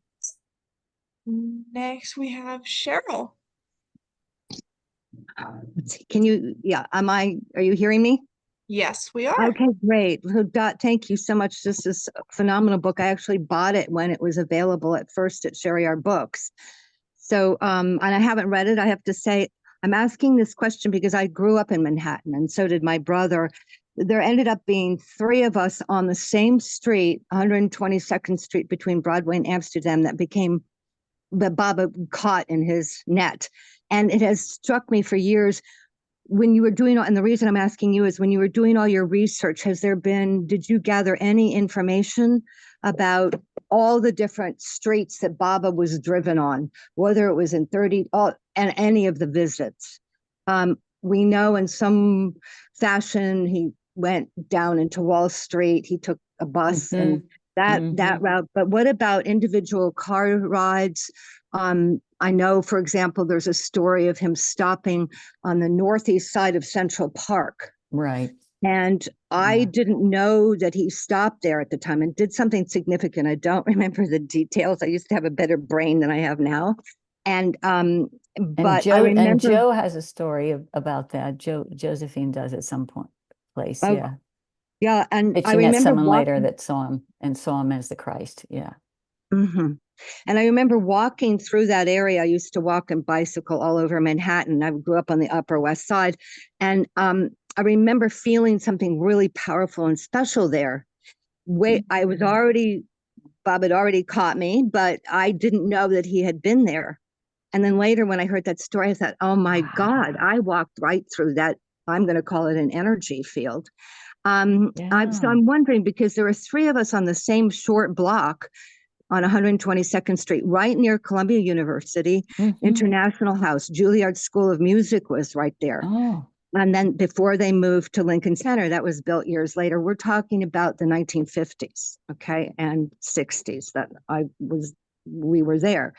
Next we have Cheryl. Let's see, can you, are you hearing me? Yes, we are. Okay, great. So, Dot, thank you so much. This is a phenomenal book. I actually bought it when it was available at first at Sherry Books. So, and I haven't read it. I have to say, I'm asking this question because I grew up in Manhattan, and so did my brother. There ended up being 3 of us on the same street, 122nd Street between Broadway and Amsterdam, that Baba caught in his net. And it has struck me for years when you were doing, and the reason I'm asking you is when you were doing all your research, did you gather any information about all the different streets that Baba was driven on, whether it was in and any of the visits? We know in some fashion he went down into Wall Street, he took a bus and that route, but what about individual car rides? I know, for example, there's a story of him stopping on the northeast side of Central Park. Right. And I Yeah. didn't know that he stopped there at the time and did something significant. I don't remember the details. I used to have a better brain than I have now. And And but I remember, Joe has a story about that. Josephine does at some place. oh, Yeah. yeah, and But I she met remember someone later walking. that saw him as the Christ. Yeah. Mhm. And I remember walking through that area. I used to walk and bicycle all over Manhattan. I grew up on the Upper West Side. And I remember feeling something really powerful and special there. I was already, Bob had already caught me, but I didn't know that he had been there. And then later when I heard that story, I thought, oh my God, I walked right through that. I'm going to call it an energy field. So I'm wondering, because there were three of us on the same short block on 122nd Street, right near Columbia University, International House. Juilliard School of Music was right there. Oh, And then before they moved to Lincoln Center, that was built years later. We're talking about the 1950s, okay, and 60s that we were there.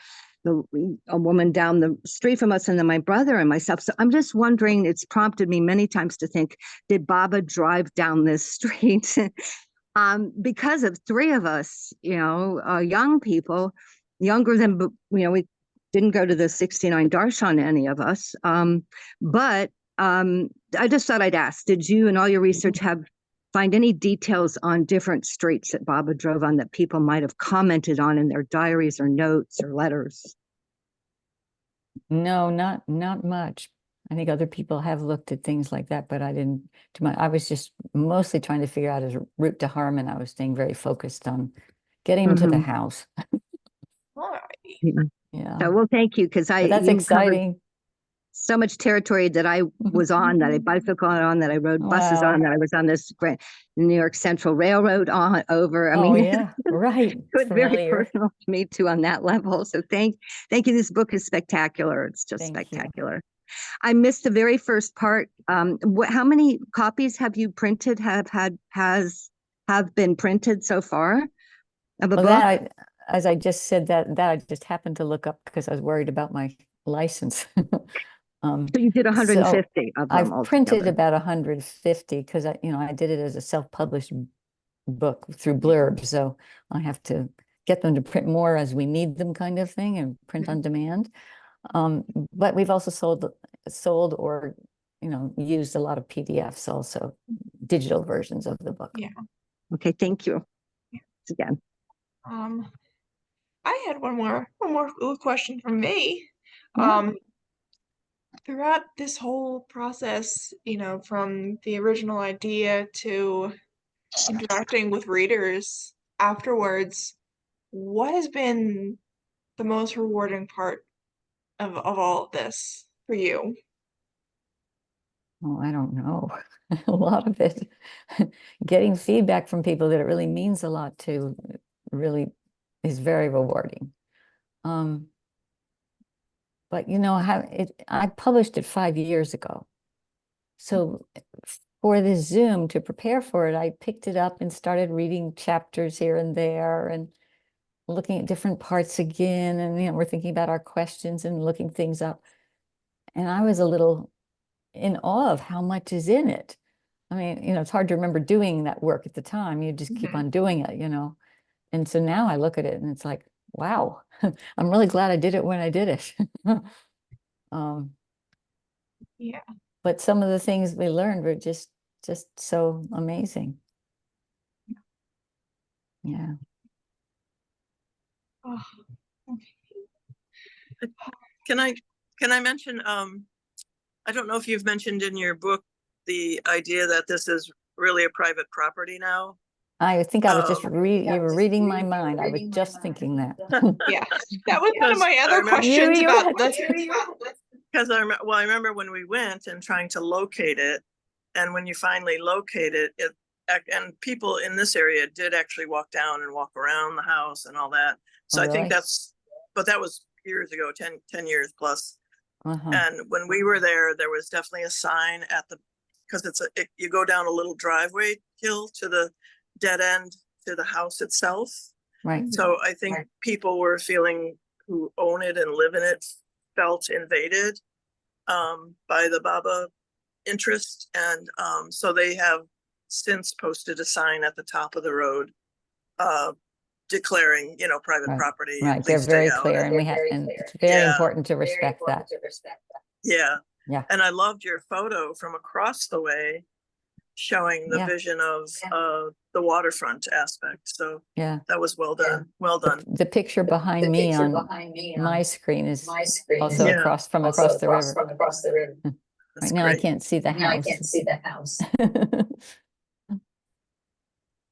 A woman down the street from us, and then my brother and myself. So I'm just wondering, it's prompted me many times to think, did Baba drive down this street? Because of three of us, young people, younger than, we didn't go to the 69 Darshan, any of us. But I just thought I'd ask, did you and all your research find any details on different streets that Baba drove on that people might have commented on in their diaries or notes or letters? no, not much. I think other people have looked at things like that, but I didn't I was just mostly trying to figure out his route to Harmon. I was staying very focused on getting him to the house. All right. Yeah. So, well, thank you, because But that's you covered exciting. so much territory that I was on, that I bicycled on, that I rode buses on, Wow. that I was on this New York Central Railroad over. I Oh, mean, yeah, right. it's very Familiar. personal to me too on that level. So thank you. This book is spectacular. It's just Thank you. spectacular. I missed the very first part. How many copies have you printed? Have been printed so far of a Well, book? as I just said, that I just happened to look up because I was worried about my license. So you did 150 of them I've printed altogether. about 150 because I did it as a self-published book through Blurb, so I have to get them to print more as we need them, kind of thing, and print on demand. But we've also sold or used a lot of PDFs, also digital versions of the book. Yeah. Okay, thank you. Again. I had one more little question from me. Yeah. Throughout this whole process, from the original idea to interacting with readers afterwards, what has been the most rewarding part of all of this for you? Oh, I don't know. A lot of it. Getting feedback from people that it really means a lot to really is very rewarding. But I published it 5 years ago. So for this Zoom, to prepare for it, I picked it up and started reading chapters here and there and looking at different parts again. And, we're thinking about our questions and looking things up. And I was a little in awe of how much is in it. I mean, it's hard to remember doing that work at the time. You just keep on doing it, And so now I look at it and it's like, wow, I'm really glad I did it when I did it. Yeah. But some of the things we learned were just so amazing. Yeah. Oh, Can I mention, I don't know if you've mentioned in your book the idea that this is really a private property now. I think I was just you were reading my mind. I was just thinking that. yeah, that was one of my other remember- questions You about had- this. Because I remember when we went and trying to locate it, and when you finally locate it, and people in this area did actually walk down and walk around the house and all that. So Oh, I think really? but that was years ago, 10 years plus. Uh-huh. And when we were there was definitely a sign because you go down a little driveway hill to the dead end to the house itself. Right. So I think people were feeling, who own it and live in it, felt invaded by the Baba interest, and so they have since posted a sign at the top of the road declaring, you know, private Right, property. right. Please They're stay very out. clear, and it's very Yeah. important to respect that. Yeah. Yeah. And I loved your photo from across the way showing the Yeah. vision of the waterfront aspect. So Yeah. that was well done. Well done. The picture behind me on my screen is also Yeah. across the river. That's Right now I great. can't see the house.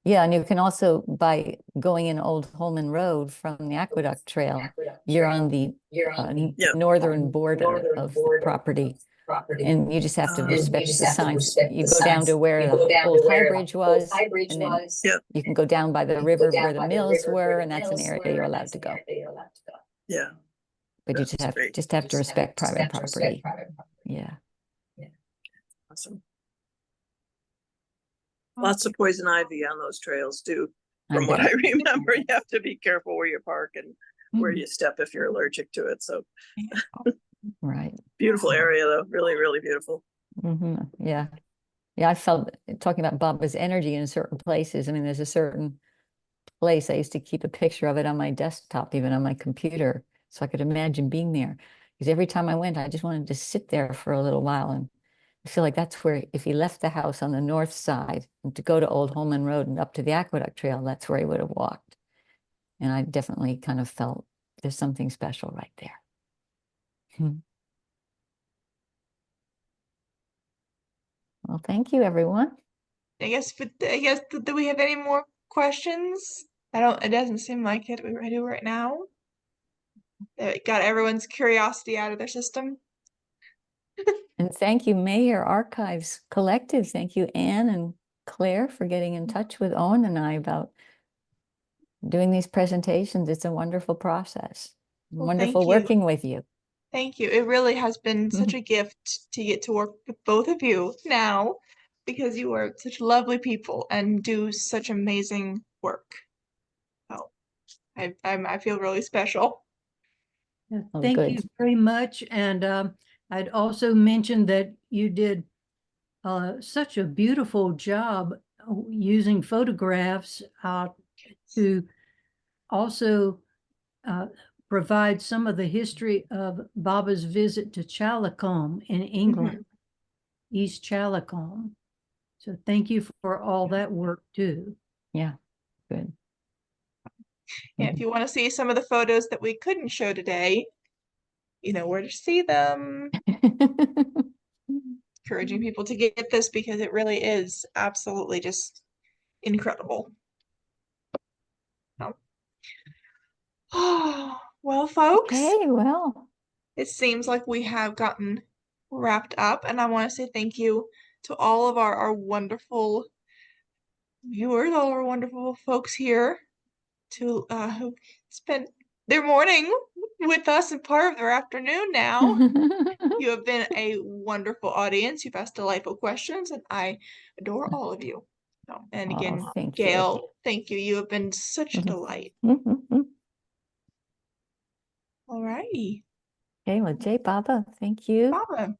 Yeah, and you can also, by going in Old Holman Road from the Aqueduct Trail, you're on the northern border of the property. And you just have to respect the signs. You go down to where the old High Bridge was, and then you can go down by the river where the mills were, and that's an area you're allowed to go. Yeah. But you That's great. just have to respect private property. Yeah. Awesome. Lots of poison ivy on those trails too. From what I remember, you have to be careful where you park and where you step if you're allergic to it. So Right. beautiful area though. Really, really beautiful. Yeah. Yeah, I felt, talking about Baba's energy in certain places. I mean, there's a certain place I used to keep a picture of it on my desktop, even on my computer, so I could imagine being there. Because every time I went, I just wanted to sit there for a little while. And I feel like that's where, if he left the house on the north side and to go to Old Holman Road and up to the Aqueduct Trail, that's where he would have walked. And I definitely kind of felt there's something special right there. Well, thank you, everyone. I guess, do we have any more questions? It doesn't seem like it. We're ready right now. Got everyone's curiosity out of their system. And thank you, Mayor Archives Collective. Thank you, Anne and Claire, for getting in touch with Owen and I about doing these presentations. It's a wonderful process. Well, Wonderful thank you. working with you. Thank you. It really has been such a gift to get to work with both of you now, because you are such lovely people and do such amazing work. Oh, I feel really special. Yeah, Oh, thank good. you very much. And I'd also mention that you did such a beautiful job using photographs to also provide some of the history of Baba's visit to Challacombe in England, East Challacombe. So thank you for all that work too. Yeah, good. Yeah, if you want to see some of the photos that we couldn't show today, you know where to see them. Encouraging people to get this because it really is absolutely just incredible. Oh, well, folks, Okay, well, it seems like we have gotten wrapped up, and I want to say thank you to all of our wonderful viewers, all our wonderful folks here who spent their morning with us and part of their afternoon now. You have been a wonderful audience. You've asked delightful questions, and I adore all of you. And again, thank Gail, you. thank you. You have been such a delight. All righty. Okay, well, Jay, Baba, thank you. Baba.